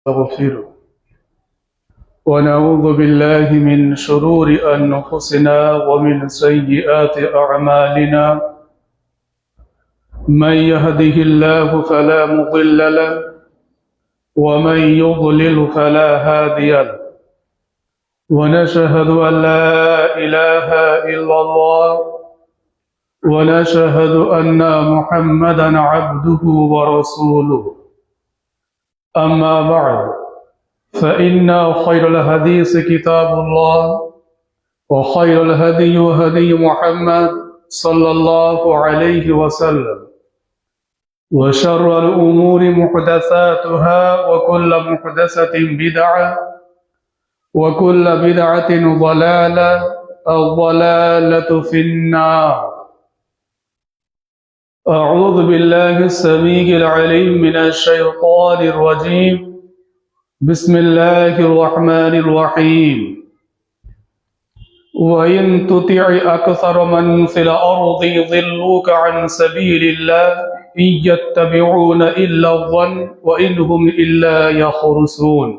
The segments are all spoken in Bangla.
نستغفره ونعوذ بالله من شرور أنفسنا ومن سيئات أعمالنا. من يهده الله فلا مضل له ومن يضلل فلا هادي له، ونشهد أن لا إله إلا الله ونشهد أن محمدا عبده ورسوله. أما بعد، فإن خير الحديث كتاب الله، وخير الهدي هدي محمد صلى الله عليه وسلم، وشر الأمور محدثاتها، وكل محدثة بدعة، وكل بدعة ضلالة، الضلالة في النار. أعوذ بالله السميع العليم من الشيطان الرجيم. بسم الله الرحمن الرحيم. وإن تطع أكثر من في الأرض يضلوك عن سبيل الله إن يتبعون إلا الظن وإن هم إلا يخرصون।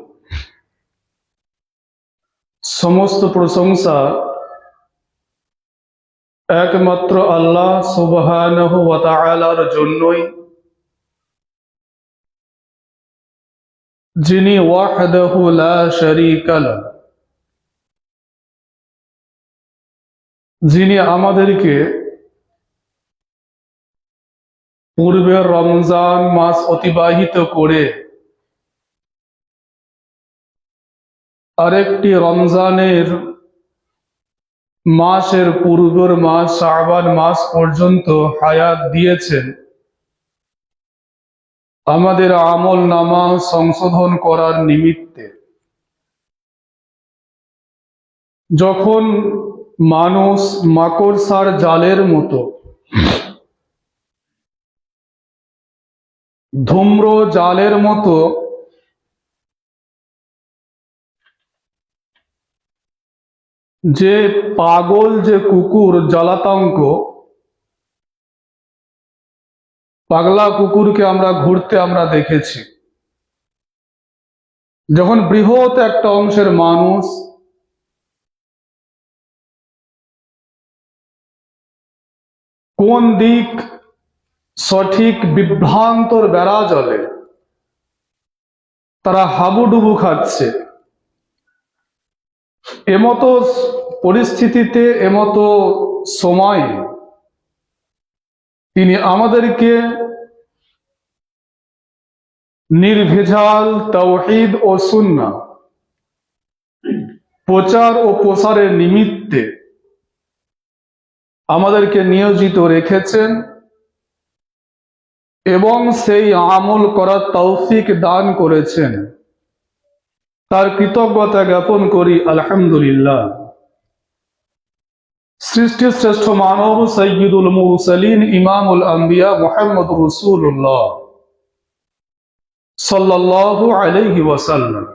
সমস্ত প্রশংসা একমাত্র আল্লাহ সুবহানাহু ওয়া তাআলার জন্যই, যিনি ওয়াহদাহু লা শারীকা লাহ, যিনি আমাদেরকে পূর্বের রমজান মাস অতিবাহিত করে আরেকটি রমজানের মাসের পূর্বের মাস শাবান মাস পর্যন্ত হায়াত দিয়েছেন আমাদের আমল নামা সংশোধন করার নিমিত্তে। যখন মানুষ মাকড়সার জালের মতো, ধূম্র জালের মতো যে পাগল যে কুকুর জলাতঙ্ক, পাগলা কুকুরকে আমরা ঘুরতে আমরা দেখেছি। যখন বৃহৎ একটা অংশের মানুষ কোন দিক সঠিক বিভ্রান্তর বেড়া জলে তারা হাবুডুবু খাচ্ছে, এমতো পরিস্থিতিতে এমতো সময়ে তিনি আমাদেরকে নির্ভেজাল তাওহীদ ও সুন্নাহ প্রচার ও প্রসারের নিমিত্তে আমাদেরকে নিয়োজিত রেখেছেন এবং সেই আমল করার তৌফিক দান করেছেন। তার কৃতজ্ঞতা জ্ঞাপন করি আলহামদুলিল্লাহ। সৃষ্টির শ্রেষ্ঠ মানব সাইয়্যিদুল মুরসালিন ইমামুল আম্বিয়া মুহাম্মদুর রাসূলুল্লাহ সাল্লাল্লাহু আলাইহি ওয়াসাল্লাম,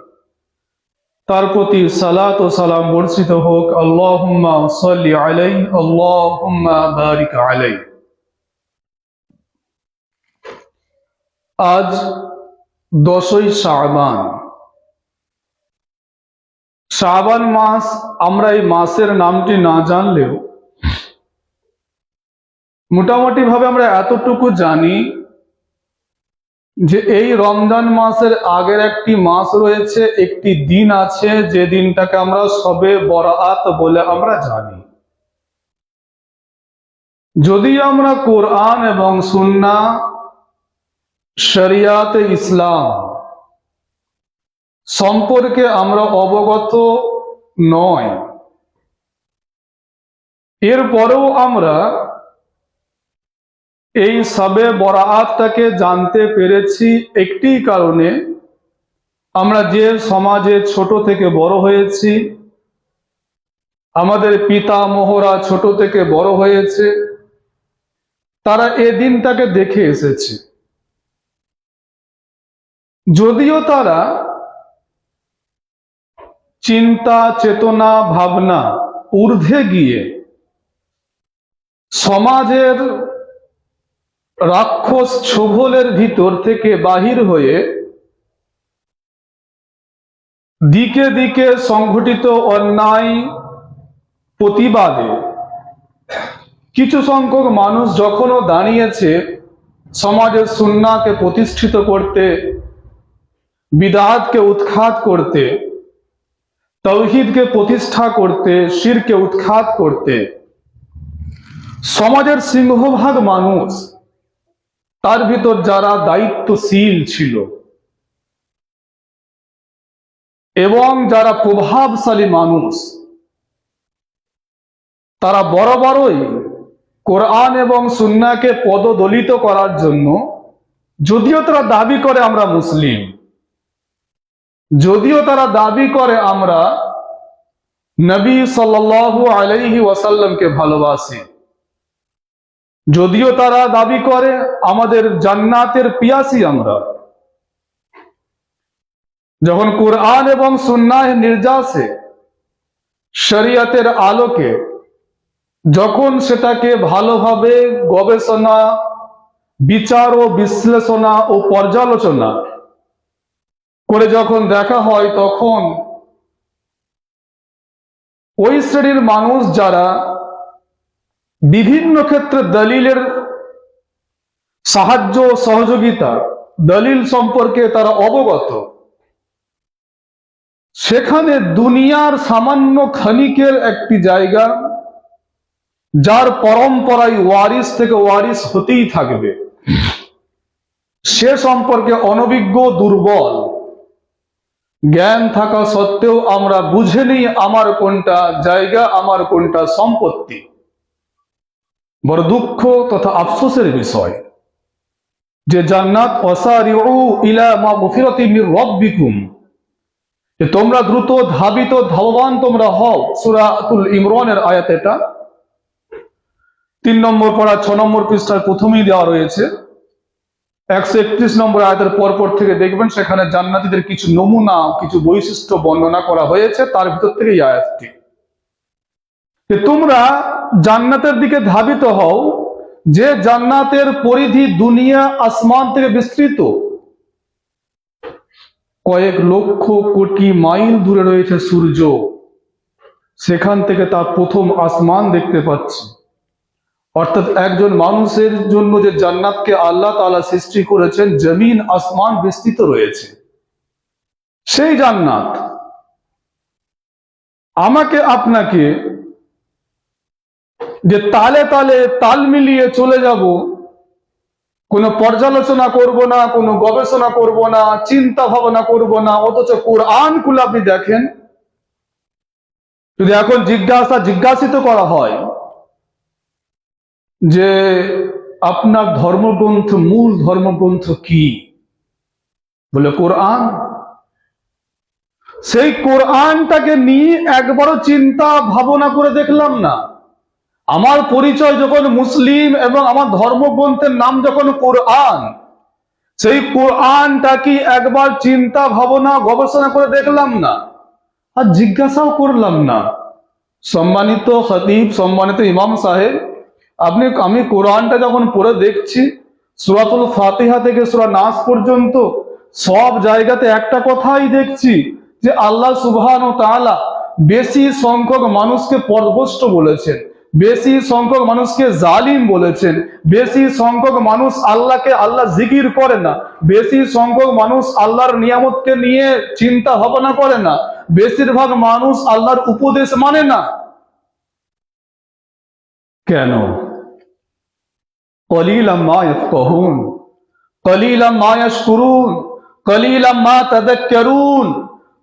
তার প্রতি সালাত ও সালাম বর্ষিত হোক। আল্লাহুম্মা সাল্লি আলাইহি আল্লাহুম্মা বারিক আলাইহি। আজ 10ই শাবান। শাবান মাস, আমরা এই মাসের নামটি না জানলেও মোটামুটি ভাবে আমরা এতটুকু জানি যে এই রমজান মাসের আগের একটি মাস রয়েছে, একটি দিন আছে যে দিনটাকে আমরা শবে বরাত বলে আমরা জানি। যদি আমরা কোরআন এবং সুন্নাহ শরিয়াত ইসলাম সম্পর্কে আমরা অবগত নয়, এরপরেও আমরা এই শবে বরাতটাকে জানতে পেরেছি একটি কারণে, আমরা যে সমাজে ছোট থেকে বড় হয়েছি, আমাদের পিতামহরা ছোট থেকে বড় হয়েছে, তারা এই দিনটাকে দেখে এসেছে। যদিও তারা চিন্তা চেতনা ভাবনা ঊর্ধ্বে গিয়ে সমাজের রাক্ষস ছোবলের ভিতর থেকে বাহির হয়ে দিকে দিকে সংঘটিত অন্যায় প্রতিবাদে কিছু সংখ্যক মানুষ যখনও দাঁড়িয়েছে সমাজের সুন্নাহকে প্রতিষ্ঠিত করতে, বিদআতকে উৎখাত করতে, তাওহীদকে প্রতিষ্ঠা করতে, শিরকে উৎখাত করতে, সমাজের সিংহভাগ মানুষ, তার ভিতর যারা দায়িত্বশীল ছিল এবং যারা প্রভাবশালী মানুষ, তারা বরাবরই কোরআন এবং সুন্নাহকে পদদলিত করার জন্য, যদিও তারা দাবি করে আমরা মুসলিম, যদিও তারা দাবি করে আমরা নবী সাল্লাল্লাহু আলাইহি ওয়াসাল্লামকে ভালোবাসি, যদিও তারা দাবি করে আমাদের জান্নাতের পিয়াসী আমরা, যখন কোরআন এবং সুন্নাহের নির্যাসে, শরীয়তের আলোকে যখন সেটাকে ভালোভাবে গবেষণা, বিচার ও বিশ্লেষণা ও পর্যালোচনা করে যখন দেখা হয়, তখন ওই শ্রেণীর মানুষ যারা বিভিন্ন ক্ষেত্রে দলিলের সাহায্য সহযোগিতা, দলিল সম্পর্কে তারা অবগত, সেখানে দুনিয়ার সামান্য ক্ষণিকের একটি জায়গা যার পরম্পরায় ওয়ারিস থেকে ওয়ারিস হতেই থাকবে, সে সম্পর্কে অনভিজ্ঞ, দুর্বল জ্ঞান থাকা সত্ত্বেও আমরা বুঝে নিই আমার কোনটা জায়গা, আমার কোনটা সম্পত্তি। বড় দুঃখ তথা আফসোসের বিষয় যে জান্নাত ওয়াসারিউ ইলা মাগফিরাতিন মির রাব্বিকুম, যে তোমরা দ্রুত ধাবিত ধাবমান তোমরা হও। সূরাতুল ইমরানের আয়াত, এটা 3 নম্বর পড়া 6 নম্বর পৃষ্ঠার প্রথমেই দেওয়া রয়েছে। 131 নম্বর আয়াতের পরপর থেকে দেখবেন সেখানে জান্নাতীদের কিছু নমুনা, কিছু বৈশিষ্ট্য বর্ণনা করা হয়েছে। তার ভিতর থেকে এই আয়াতটি, যে তোমরা জান্নাতের দিকে ধাবিত হও, যে জান্নাতের পরিধি দুনিয়া আসমান থেকে বিস্তৃত, কয়েক লক্ষ কোটি মাইল দূরে রয়েছে সূর্য, সেখান থেকে তার প্রথম আসমান দেখতে পাচ্ছি। অর্থাৎ একজন মানুষের জন্য যে জান্নাতকে আল্লাহ তাআলা সৃষ্টি করেছেন, জমিন আসমান বিস্তৃত রয়েছে, সেই জান্নাত আমাকে আপনাকে যে তালে তালে তাল মিলিয়ে চলে যাব, কোনো পর্যালোচনা করব না, কোনো গবেষণা করব না, চিন্তা ভাবনা করব না, অথচ কোরআন খুলে আপনি দেখেন, যদি এখন জিজ্ঞাসিত করা হয় যে আপনার ধর্মগ্রন্থ, মূল ধর্মগ্রন্থ কি, বলে কোরআন। সেই কোরআনটাকে নিয়ে একবারও চিন্তা ভাবনা করে দেখলাম না। আমার পরিচয় যখন মুসলিম এবং আমার ধর্মগ্রন্থের নাম যখন কোরআন, সেই কোরআনটা কি একবার চিন্তা ভাবনা গবেষণা করে দেখলাম না, আর জিজ্ঞাসাও করলাম না। সম্মানিত খতিব, সম্মানিত ইমাম সাহেব, আমি কোরআনটা যখন পড়ে দেখছি, সূরাতুল ফাতিহা থেকে সূরা নাস পর্যন্ত সব জায়গাতে একটা কথাই দেখছি, যে আল্লাহ সুবহানাহু ওয়া তাআলা বেশি সংখ্যক মানুষকে পথভ্রষ্ট বলেছেন, বেশি সংখ্যক মানুষকে জালিম বলেছেন, বেশি সংখ্যক মানুষ আল্লাহকে আল্লাহ জিকির করে না, বেশি সংখ্যক মানুষ আল্লাহর নিয়ামতকে নিয়ে চিন্তা ভাবনা করে না, বেশিরভাগ মানুষ আল্লাহর উপদেশ মানে না। কেন? কলিলাম মা ইয়াফকাহুন, কলিলাম মা ইয়াশকুরুন, কলিলাম মা তাযাক্কারুন।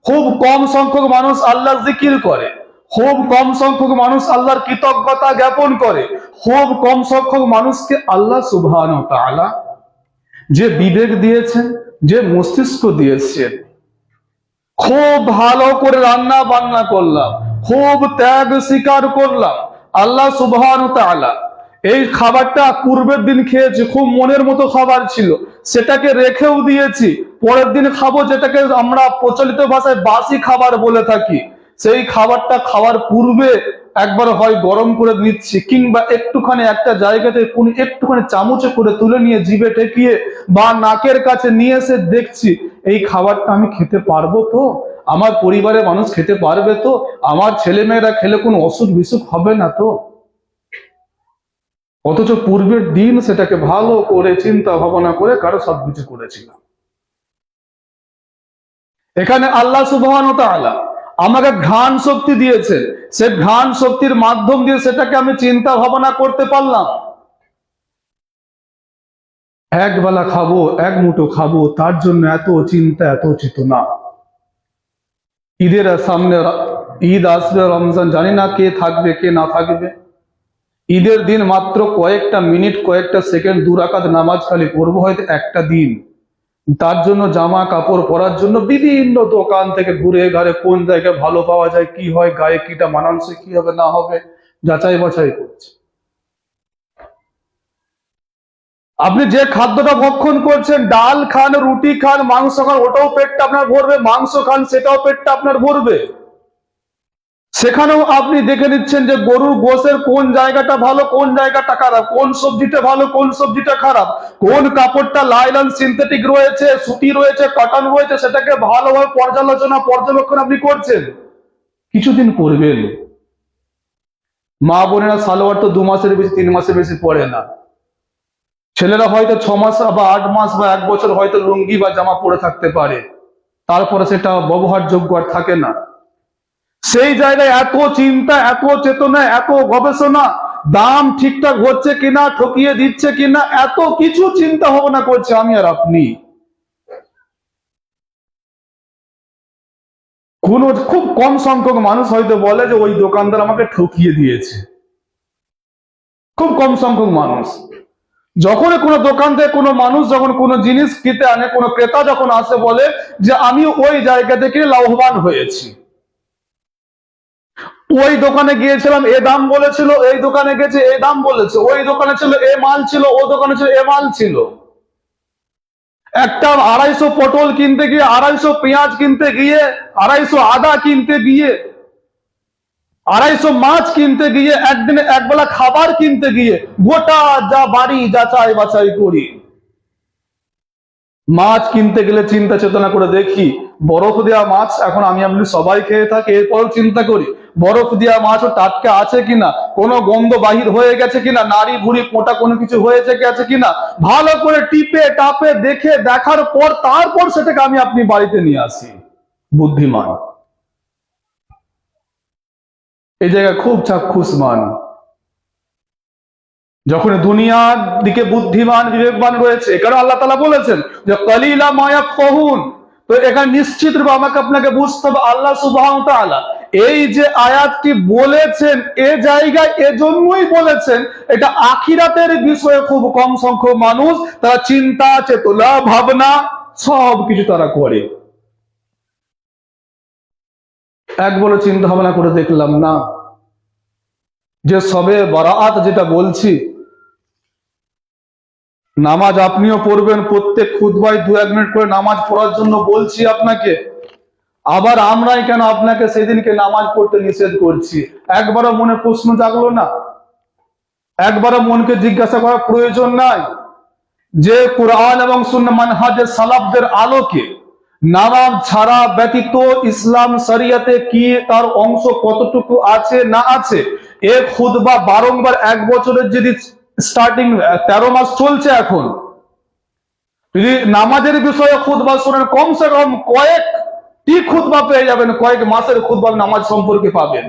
খুব কম সংখ্যক মানুষ আল্লাহর জিকির করে, খুব কম সংখ্যক মানুষ আল্লাহর কৃতজ্ঞতা জ্ঞাপন করে, খুব কম সংখ্যক মানুষকে আল্লাহ সুবহানাহু ওয়া তাআলা যে বিবেক দিয়েছেন, যে মস্তিষ্ক দিয়েছেন, খুব ভালো করে রান্না বান্না করলাম, খুব ত্যাগ স্বীকার করলাম, আল্লাহ সুবহানাহু ওয়া তাআলা এই খাবারটা পূর্বের দিন খেয়েছি, খুব মনের মতো খাবার ছিল, সেটাকে রেখেও দিয়েছি, পরের দিন খাবো, যেটাকে আমরা প্রচলিত ভাষায় বাসি খাবার বলে থাকি। সেই খাবারটা খাওয়ার পূর্বে একবার হয় গরম করে নিচ্ছি, কিংবা একটুখানি একটা জায়গাতে কোন একটুখানি চামচে করে তুলে নিয়ে জিভে ঠেকিয়ে বা নাকের কাছে নিয়ে এসে দেখছি এই খাবারটা আমি খেতে পারবো তো। আমার পরিবারের মানুষ খেতে পারবে তো, আমার ছেলে মেয়েরা খেলে কোনো অসুখ বিসুখ হবে না তো। অথচ পূর্বের দিন সেটাকে ভালো করে চিন্তা ভাবনা করে কারো সবকিছু করেছিলাম। এখানে আল্লাহ সুবহানাহু ওয়া তাআলা আমাকে ঘ্রাণ শক্তি দিয়েছে, সে ঘ্রাণ শক্তির মাধ্যম দিয়ে সেটাকে আমি চিন্তা ভাবনা করতে পারলাম। এক বেলা খাবো, এক মুঠো খাবো, তার জন্য এত চিন্তা, এত চেতনা। ঈদের সামনে ঈদ আসবে, রমজান, জানি না কে থাকবে কে না থাকবে। ঈদের দিন মাত্র কয়েকটা মিনিট, কয়েকটা সেকেন্ড 2 রাকাত নামাজ খালি পড়বো, হয়তো একটা দিন। তার জন্য জামা কাপড় পরার জন্য বিভিন্ন দোকান থেকে ঘুরে ঘাড়ে কোন জায়গায় ভালো পাওয়া যায়, কি হয়, গায়ে কিটা মানানসই কি হবে না হবে, যাচাই বাছাই করছে। আপনি যে খাদ্যটা ভক্ষণ করছেন, ডাল খান, রুটি খান, মাংস খান, ওটাও পেটটা আপনার ভরবে, মাংস খান সেটাও পেটটা আপনার ভরবে। সেখানেও আপনি দেখে নিচ্ছেন যে গরুর গোশের কোন জায়গাটা ভালো, কোন জায়গাটা খারাপ, কোন সবজিটা ভালো, কোন সবজিটা খারাপ, কোন কাপড়টা লাইলন সিনথেটিক রয়েছে, সুতি রয়েছে, কটন রয়েছে, সেটাকে ভালোভাবে পর্যবেক্ষণ আপনি করছেন। কিছুদিন করবেন, মা বোনেরা সালোয়ার তো 2 মাসের বেশি 3 মাসের বেশি পরে না। ছেলেরা হয়তো 6 মাস বা 8 মাস বা 1 বছর হয়তো লুঙ্গি বা জামা পরে থাকতে পারে, তারপরে সেটা ব্যবহারযোগ্য আর থাকে না। সেই জায়গায় এত চিন্তা, এত চেতনা, এত গবেষণা, দাম ঠিকঠাক হচ্ছে কিনা, ঠকিয়ে দিচ্ছে কিনা, এত কিছু চিন্তা ভাবনা করছে আমি আর আপনি। খুব কম সংখ্যক মানুষ হয়তো বলে যে ওই দোকানদার আমাকে ঠকিয়ে দিয়েছে। খুব কম সংখ্যক মানুষ। যখন কোনো দোকান থেকে কোনো মানুষ যখন কোনো জিনিস কিনতে আনে, কোনো ক্রেতা যখন আসে বলে যে আমি ওই জায়গা থেকে লাভবান হয়েছি, ওই দোকানে গিয়েছিলাম এ দাম বলেছিল, এই দোকানে গেছে এই দাম বলেছে, ওই দোকানে ছিল এ মাল ছিল, ও দোকানে ছিল এ মাল ছিল। একটা 250 পটল কিনতে গিয়ে, 250 পেঁয়াজ কিনতে গিয়ে, 250 আদা কিনতে গিয়ে, 250 মাছ কিনতে গিয়ে, একদিনে একবেলা খাবার কিনতে গিয়ে গোটা যা বাড়ি যাচাই বাছাই করি। মাছ কিনতে গেলে চিন্তা চেতনা করে দেখি, বরফ দেওয়া মাছ এখন আমি আপনি সবাই খেয়ে থাকি, এরপরও চিন্তা করি বরফ দেওয়া মাছও টাটকা আছে কিনা, কোনো গন্ধ বাহির হয়ে গেছে কিনা, নাড়ি ভুড়ি পোটা কোনো কিছু হয়েছে কি আছে কিনা, ভালো করে টিপে টাপে দেখে দেখার পর তারপর সেটাকে আমি আপনি বাড়িতে নিয়ে আসি। বুদ্ধিমান এই জায়গায় খুব চাক্ষুষমান। যখন দুনিয়ার দিকে বুদ্ধিমান বিবেকবান রয়েছে, এখানে আল্লাহ তাআলা বলেছেন যে কালিলা মা ইয়াফকাহুন। তো এখানে নিশ্চিত রূপে আমাকে আপনাকে বুঝতে হবে আল্লাহ সুবহানাহু ওয়া তাআলা এই যে আয়াতটি বলেছেন, এ জায়গায় এজন্যই বলেছেন, এটা আখিরাতের বিষয়ে খুব কম সংখ্যক মানুষ তারা চিন্তা চেতনা ভাবনা সব কিছু তারা করে। একবারও চিন্তা ভাবনা করে দেখলাম না যে সবে বারাত যেটা বলছি, নামাজ আপনিও পড়বেন, প্রত্যেক খুতবায় 2-1 মিনিট করে নামাজ পড়ার জন্য বলছি আপনাকে। আবার আমরাই কেন আপনাকে সেদিনকে নামাজ পড়তে নিষেধ করছি? একবারও মনে প্রশ্ন জাগলো না? একবারও মনকে জিজ্ঞাসা করার প্রয়োজন নাই যে কুরআন এবং সুন্নাহ মানহাজে সালাফদের আলোকে নামাজ ছাড়া ব্যতীত ইসলাম শরিয়তে কি তার অংশ কতটুকু আছে না আছে, এ খুতবা বারংবার 1 বছরের যদি স্টার্টিং 13 মাস চলছে এখন, যদি নামাজের বিষয়ে খুতবা শুনেন কমসে কম কয়েকটি খুতবা পেয়ে যাবেন, কয়েক মাসের খুতবা নামাজ সম্পর্কে পাবেন।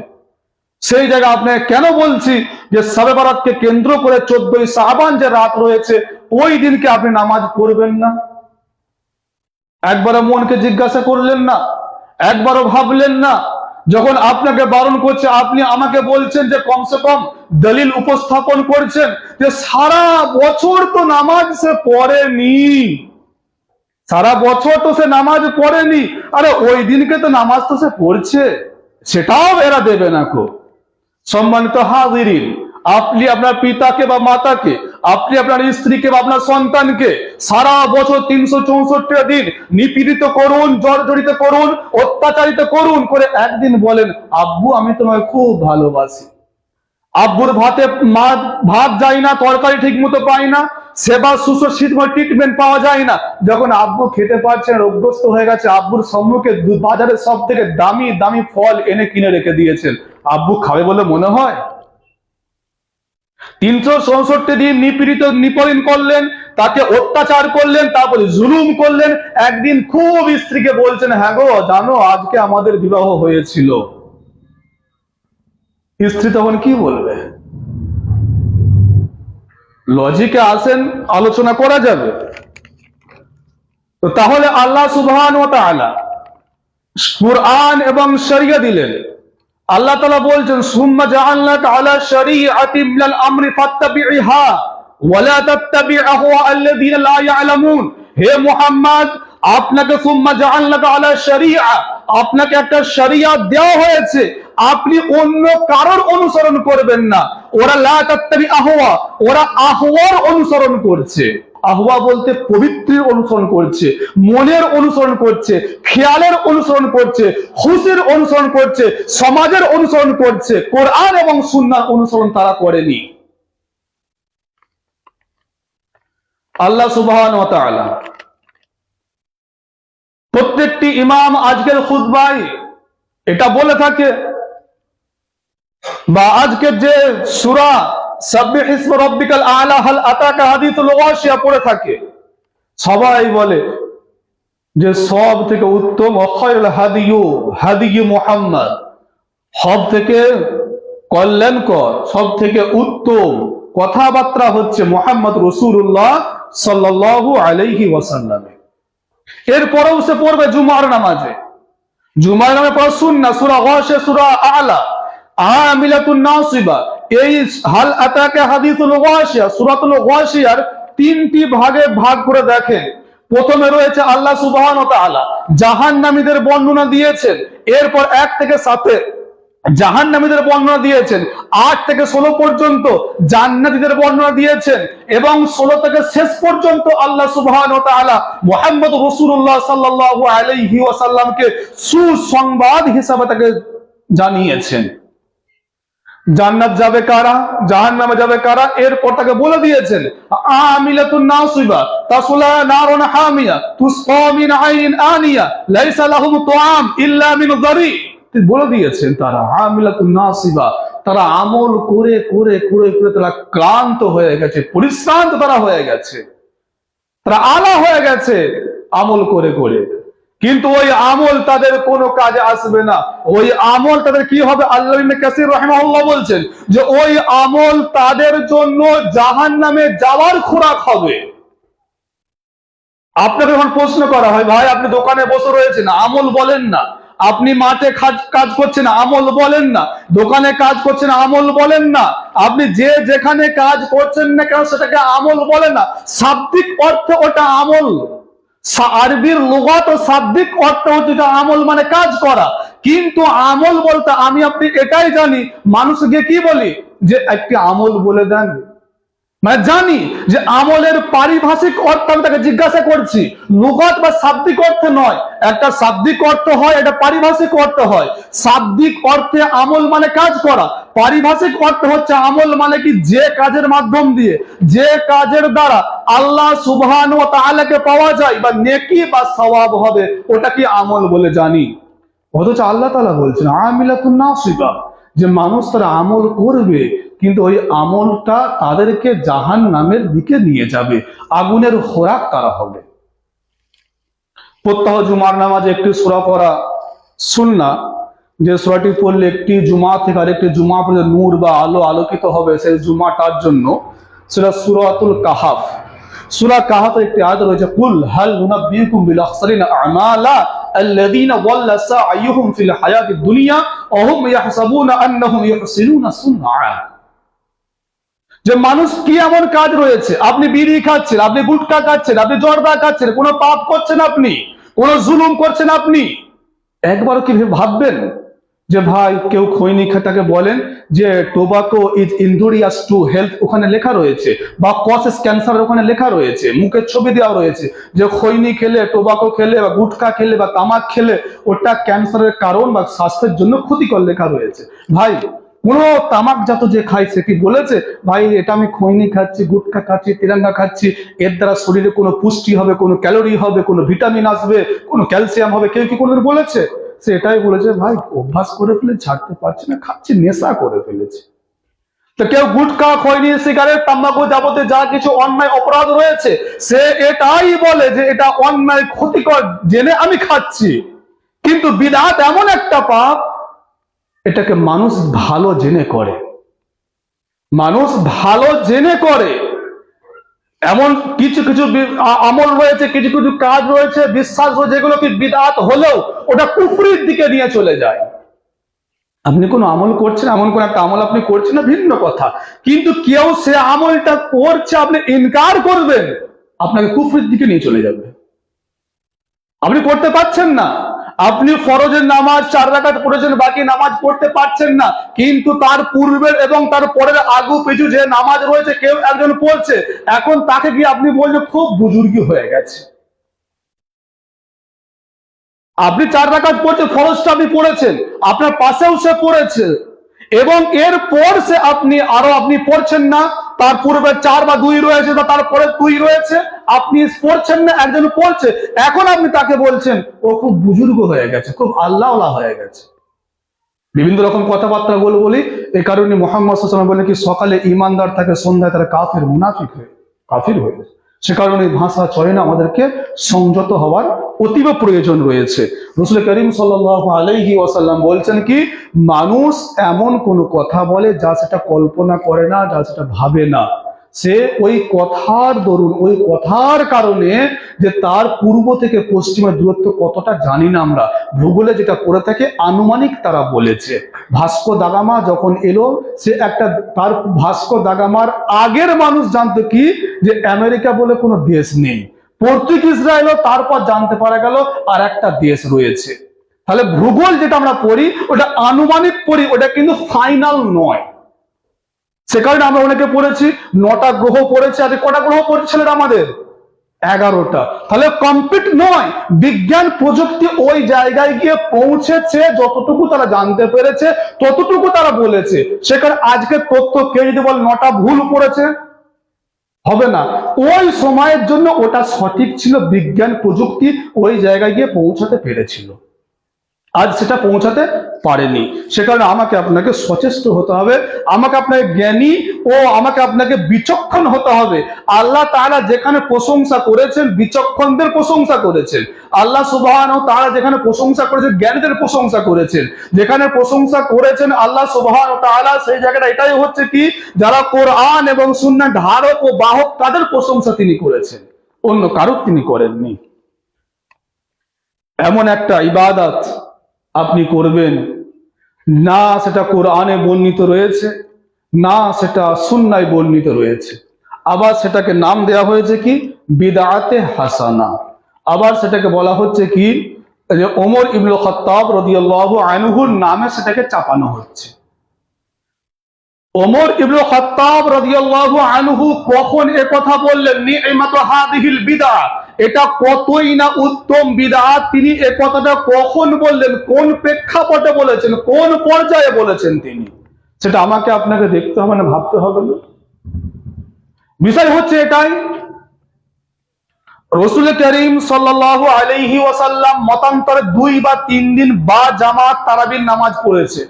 সেই জায়গায় আপনাকে কেন বলছি যে শবে বরাতকে কেন্দ্র করে 14ই শাবান যে রাত রয়েছে, ওই দিনকে আপনি নামাজ পড়বেন না? একবারও মনকে জিজ্ঞাসা করলেন না? একবারও ভাবলেন না? যখন আপনাকে বারণ করছে, আপনি আমাকে বলছেন যে কমসে কম দলিল উপস্থাপন করছেন যে সারা বছর তো নামাজ সে পড়েনি, সারা বছর তো সে নামাজ পড়েনি, আরে ওই দিনকে তো নামাজ তো সে পড়ছে, সেটাও এরা দেবে না কো। সম্মানিত হাজিরিন, আপনি আপনার পিতাকে বা মাতাকে, আপনি আপনার স্ত্রীকে বা আপনার সন্তানকে সারা বছর 364 দিন নিপীড়িত করুন, জর্জরিত করুন, অত্যাচারিত করুন, করে একদিন বলেন আব্বু আমি তোমায় খুব ভালোবাসি, আব্বুর ভাত যায় না, তরকারি ঠিক মতো পায় না, সেবা শুশ্রূষা ট্রিটমেন্ট পাওয়া যায় না। যখন আব্বু খেতে পারছে না, অভ্যস্ত হয়ে গেছে, আব্বুর সম্মুখে বাজারের সব থেকে দামি দামি ফল এনে কিনে রেখে দিয়েছেন, আব্বু খাবে বলে মনে হয়? 364 দিন নিপীড়ন করলেন, তাকে অত্যাচার করলেন, তারপরে জুলুম করলেন। একদিন খুব স্ত্রীকে বলছেন, হ্যাঁ গো জানো আজকে আমাদের বিবাহ হয়েছিল। স্ত্রী তখন কি বলবে? লজিকে আসেন, আলোচনা করা যাবে। তো তাহলে আল্লাহ সুবহানাহু ওয়া তাআলা কুরআন এবং শরিয়া দিলেন। আল্লাহ তাআলা বলছেন, সুম্মা জাআলনাকা আলা শরীআতিন মিনাল আমরি ফাত্তাবি'হা ওয়া লা তাত্তাবি' আহওয়া'আল্লাযীনা লা ইয়া'লামুন। হে মুহাম্মদ, আপনাকে সুম্মা জাআলনাকা আলা শরীআ, আপনাকে একটা শরিয়াত দেওয়া হয়েছে, আপনি অন্য কারোর অনুসরণ করবেন না। ওরা লা তাত্তাবি' আহওয়া, ওরা আহওয়ার অনুসরণ করছে। আহওয়া বলতে পবিত্রের অনুসরণ করছে, মনের অনুসরণ করছে, খেয়ালের অনুসরণ করছে, খুশির অনুসরণ করছে, সমাজের অনুসরণ করছে। কোরআন এবং সুন্নাহর অনুসরণ তারা করেনি। আল্লাহ সুবহানাহু ওয়া তাআলা প্রত্যেকটি ইমাম আজকের খুতবায় এটা বলে থাকে, বা আজকের যে সূরা সাব্বিহ ইসমা রাব্বিকাল আ'লা হাল আতাকা হাদিসুল ওয়াশিয়া পড়ে থাকে, সবাই বলে যে সব থেকে উত্তম খায়রুল হাদিয়ু মুহাম্মদ, সব থেকে কল্যাণকর, সব থেকে উত্তম কথাবার্তা হচ্ছে মুহাম্মদ রাসূলুল্লাহ সাল্লাল্লাহু আলাইহি ওয়াসাল্লাম। এরপরেও সে পড়বে জুমার নামাজে, জুমার নামে পড়া সুন্নাহ, সূরা গাশিয়া, সূরা আ'লা, আমিলাতুন নাসিবা। এই হাল আতাকা হাদিসুল গাশিয়া, সূরাতুল গাশিয়ার 3টি ভাগে ভাগ করে দেখেন। প্রথমে রয়েছে আল্লাহ সুবহানাহু ওয়া তাআলা জাহান্নামীদের বর্ণনা দিয়েছেন, এরপর 1 থেকে 7 জাহান্নামীদের বর্ণনা দিয়েছেন, 8 থেকে 16 পর্যন্ত জান্নাতীদের বর্ণনা দিয়েছেন, এবং 16 থেকে শেষ পর্যন্ত আল্লাহ সুবহানাহু ওয়া তাআলা মুহাম্মদ রাসূলুল্লাহ সাল্লাল্লাহু আলাইহি ওয়াসাল্লামকে সুসংবাদ হিসাবে তাকে জানিয়েছেন। জান্নাত যাবে কারা, জাহান্নামে যাবে কারা, এরপর তাকে বলে দিয়েছেন আমিলাতুন নাসিবা তাসলা নারুন হামিয়া তুসকা মিন আইনিন আনিয়া লাইসা লাহুম তুআম ইল্লা মিন যারি। বলে দিয়েছেন তারা আমিলাতুন নাসিবা, তারা আমল করে করে করে করে তারা ক্লান্ত হয়ে গেছে, পরিশ্রান্ত তারা হয়ে গেছে, তারা আলা হয়ে গেছে আমল করে করে। কিন্তু ওই আমল তাদের কোনো কাজে আসবে না। ওই আমল তাদের কি হবে? আল্লাহ ইবনে কাসির রাহিমাহুল্লাহ বলছেন যে ওই আমল তাদের জন্য জাহান্নামে যাওয়ার খোরাক হবে। আপনাকে যখন প্রশ্ন করা হয়, ভাই আপনি দোকানে বসে রয়েছেন, আমল বলেন না, আপনি মাঠে কাজ করছেন, আমল বলেন না, দোকানে কাজ করছেন, আমল বলেন না, আপনি যে যেখানে কাজ করছেন না কেন সেটাকে আমল বলেন না। শাব্দিক অর্থে ওটা আমল, আরবির লুগাত ও শাব্দিক অর্থ হচ্ছে আমল মানে কাজ করা। কিন্তু আমল বলতে আমি আপনি এটাই জানি, মানুষকে কি বলি যে একটি আমল বলে দেন, মানে জানি যে আমলের পারিভাষিক অর্থ আমি তাকে জিজ্ঞাসা করছি, লুগাত বা শাব্দিক অর্থে নয়। একটা শাব্দিক অর্থ হয়, একটা পারিভাষিক অর্থ হয়। শাব্দিক অর্থে আমল মানে কাজ করা, পারিভাষিক অর্থ হচ্ছে আমল মানে কি যে কাজের মাধ্যম দিয়ে, যে কাজের দ্বারা আল্লাহ সুবহানাহু ওয়া তাআলাকে পাওয়া যায় বা নেকি বা সওয়াব হবে, ওটা কি আমল বলে জানি। অথচ আল্লাহ তাআলা বলছেন আমিলাতুন নাসিবা, যে মানুষ তারা আমল করবে কিন্তু ওই আমলটা তাদেরকে জাহান্নামের দিকে নিয়ে যাবে, আগুনের খোরাক তারা হবে। প্রত্যহ জুমার নামাজে একটি সূরা পড়া সুন্নাহ, যে সূরাটি পড়লে একটি জুমা থেকে আরেকটি জুমা পর্যন্ত নূর বা আলো আলোকিত হবে সেই জুমাটার জন্য, সেটা সূরাতুল কাহাফ। সূরা কাহাফের একটি আয়াত রয়েছে, কুল হাল নুনাব্বিউকুম বিল আখসারিনা আমালা আল্লাযীনা যাল্লা সা'য়ুহুম ফিল হায়াতিদ দুনিয়া ওয়া হুম ইয়াহসাবুনা আন্নাহুম ইউহসিনুনা সুনআ। যে মানুষ কি এমন কাজ রয়েছে, আপনি বিড়ি খাচ্ছেন, আপনি গুটখা খাচ্ছেন, আপনি জর্দা খাচ্ছেন, কোনো পাপ করছেন আপনি, কোনো জুলুম করছেন আপনি, একবারও কি ভাববেন যে ভাই কেউ খৈনি খাটাকে বলেন যে tobacco is injurious to health, ওখানে লেখা রয়েছে, বা কসেস ক্যান্সার ওখানে লেখা রয়েছে, মুখের ছবি দেওয়া রয়েছে যে খৈনি খেলে, টোবাকো খেলে বা গুটখা খেলে বা তামাক খেলে ওটা ক্যান্সারের কারণ বা স্বাস্থ্যের জন্য ক্ষতিকর লেখা রয়েছে। ভাই কোন তামাকজাত যে খায় সে কি বলেছে ভাই এটা আমি খৈনি খাচ্ছি, গুটখা খাচ্ছি, তিরঙ্গা খাচ্ছি, এর দ্বারা শরীরে কোনো পুষ্টি হবে, কোনো ক্যালোরি হবে, কোনো ভিটামিন আসবে, কোনো ক্যালসিয়াম হবে? কেউ কি কোনোদিন বলেছে? সে এটাই বলেছে ভাই অভ্যাস করে ফেলে ছাড়তে পারছি না, খাচ্ছি, নেশা করে ফেলেছে। তো কেউ গুটখা, খৈনি, সিগারেট, তাম্বাকু যাবতীয় যা কিছু অন্যায় অপরাধ রয়েছে সে এটাই বলে যে এটা অন্যায়, ক্ষতিকর, জেনে আমি খাচ্ছি। কিন্তু বিদআত এমন একটা পাপ, এটাকে মানুষ ভালো জেনে করে, মানুষ ভালো জেনে করে। এমন কিছু কিছু আমল রয়েছে, কিছু কিছু কাজ রয়েছে, বিশ্বাস রয়েছে, যেগুলো কি বিদআত হলেও ওটা কুফরির দিকে নিয়ে চলে যায়। আপনি কোনো আমল করছেন, এমন কোন একটা আমল আপনি করছেন না, ভিন্ন কথা, কিন্তু কেউ সে আমলটা করছে, আপনি ইনকার করবেন, আপনাকে কুফরির দিকে নিয়ে চলে যাবে। আপনি করতে পারছেন না, আপনি ফরজের নামাজ 4 রাকাত পড়েছেন, বাকি নামাজ পড়তে পারছেন না, কিন্তু তার পূর্বের এবং তার পরের আগু পিছু যে নামাজ রয়েছে কেউ একজন পড়ছে, এখন তাকে গিয়ে আপনি বলছেন খুব বুজুর্গি হয়ে গেছে। আপনি 4 রাকাত পড়ছেন, ফরজটা আপনি পড়েছেন, আপনার পাশেও সে পড়েছে, এবং এরপর সে আপনি পড়ছেন না, তার পূর্বে 4 বা 2 রয়েছে, বা তারপরে 2 রয়েছে, আপনি পড়ছেন না, একজন পড়ছে, এখন আপনি তাকে বলছেন ও খুব বুজুর্গ হয়ে গেছে, খুব আল্লাহওয়ালা হয়ে গেছে। বিভিন্ন রকম কথাবার্তা বলি। এই কারণে মুহাম্মদ সাল্লাল্লাহু আলাইহি ওয়াসাল্লাম বলেন কি সকালে ঈমানদার থাকে, সন্ধ্যায় তারা কাফির, মুনাফিক হয়ে কাফির হয়ে গেছে। সে কারণে ভাষা চয়নে আমাদেরকে সংযত হওয়ার অতীব প্রয়োজন রয়েছে। রাসূল করিম সাল্লাল্লাহু আলাইহি ওয়াসাল্লাম বলছেন কি মানুষ এমন কোন কথা বলে যা সেটা কল্পনা করে না, যা সেটা ভাবে না, সে ওই কথার দরুন, ওই কথার কারণে, যে তার পূর্ব থেকে পশ্চিমের দূরত্ব কতটা জানি না আমরা, ভূগোলে যেটা পড়ে থাকে আনুমানিক তারা বলেছে। ভাস্কো দা গামা যখন এলো, সে তার ভাস্কো দা গামার আগের মানুষ জানতো কি যে আমেরিকা বলে কোনো দেশ নেই, পর্তুগিজরা এলো, তারপর জানতে পারা গেল আর একটা দেশ রয়েছে। তাহলে ভূগোল যেটা আমরা পড়ি ওটা আনুমানিক পড়ি, ওটা কিন্তু ফাইনাল নয়। সে কারণে আমরা অনেকে পড়েছি 9টা গ্রহ পড়েছে, আজ কটা গ্রহ পড়েছে ছেলেরা আমাদের? 11টা। তাহলে কমপ্লিট নয়, বিজ্ঞান প্রযুক্তি ওই জায়গায় গিয়ে পৌঁছেছে, যতটুকু তারা জানতে পেরেছে ততটুকু তারা বলেছে। সেখানে আজকে তথ্য কেউ যদি বলে 9টা ভুল পড়েছে, হবে না। ওই সময়ের জন্য ওটা সঠিক ছিল, বিজ্ঞান প্রযুক্তি ওই জায়গায় গিয়ে পৌঁছাতে পেরেছিল, আজ সেটা পৌঁছাতে পারেনি। সে কারণে আমাকে আপনাকে সচেষ্ট হতে হবে, আমাকে আপনাকে জ্ঞানী ও আমাকে আপনাকে বিচক্ষণ হতে হবে। আল্লাহ তাআলা যেখানে প্রশংসা করেছেন বিচক্ষণদের প্রশংসা করেছেন, আল্লাহ সুবহানাহু ওয়া তাআলা যেখানে প্রশংসা করেছেন জ্ঞানীদের প্রশংসা করেছেন, যেখানে প্রশংসা করেছেন আল্লাহ সুবহানাহু ওয়া তাআলা, সেই জায়গাটা এটাই হচ্ছে কি যারা কোরআন এবং সুন্নাহ ধারক ও বাহক তাদের প্রশংসা তিনি করেছেন, অন্য কারোর তিনি করেননি। এমন একটা ইবাদত আপনি করবেন না সেটা কোরআনে বর্ণিত রয়েছে, না সেটা সুন্নায় বর্ণিত রয়েছে, আবার সেটাকে নাম দেওয়া হয়েছে কি বিদআতে হাসানা, আবার সেটাকে বলা হচ্ছে কি যে ওমর ইবনে খাত্তাব রাদিয়াল্লাহু আনহুর নামে সেটাকে চাপানো হচ্ছে। ওমর ইবনে খাত্তাব রাদিয়াল্লাহু আনহু কখন কথা বললেন নি'মাতু হাদিহিল বিদআ, এটা কতই না উত্তম বিদআত, তিনি এই কথাটা কখন বললেন, কোন প্রেক্ষাপটে বলেছেন, কোন পর্যায়ে বলেছেন তিনি, সেটা আমাকে আপনাকে দেখতে হবে না, ভাবতে হবে না। বিষয় হচ্ছে এটাই, রাসূল করিম সাল্লাল্লাহু আলাইহি ওয়াসাল্লাম মতান্তরে 2 বা 3 দিন বা জামাত তারাবির নামাজ পড়েছে।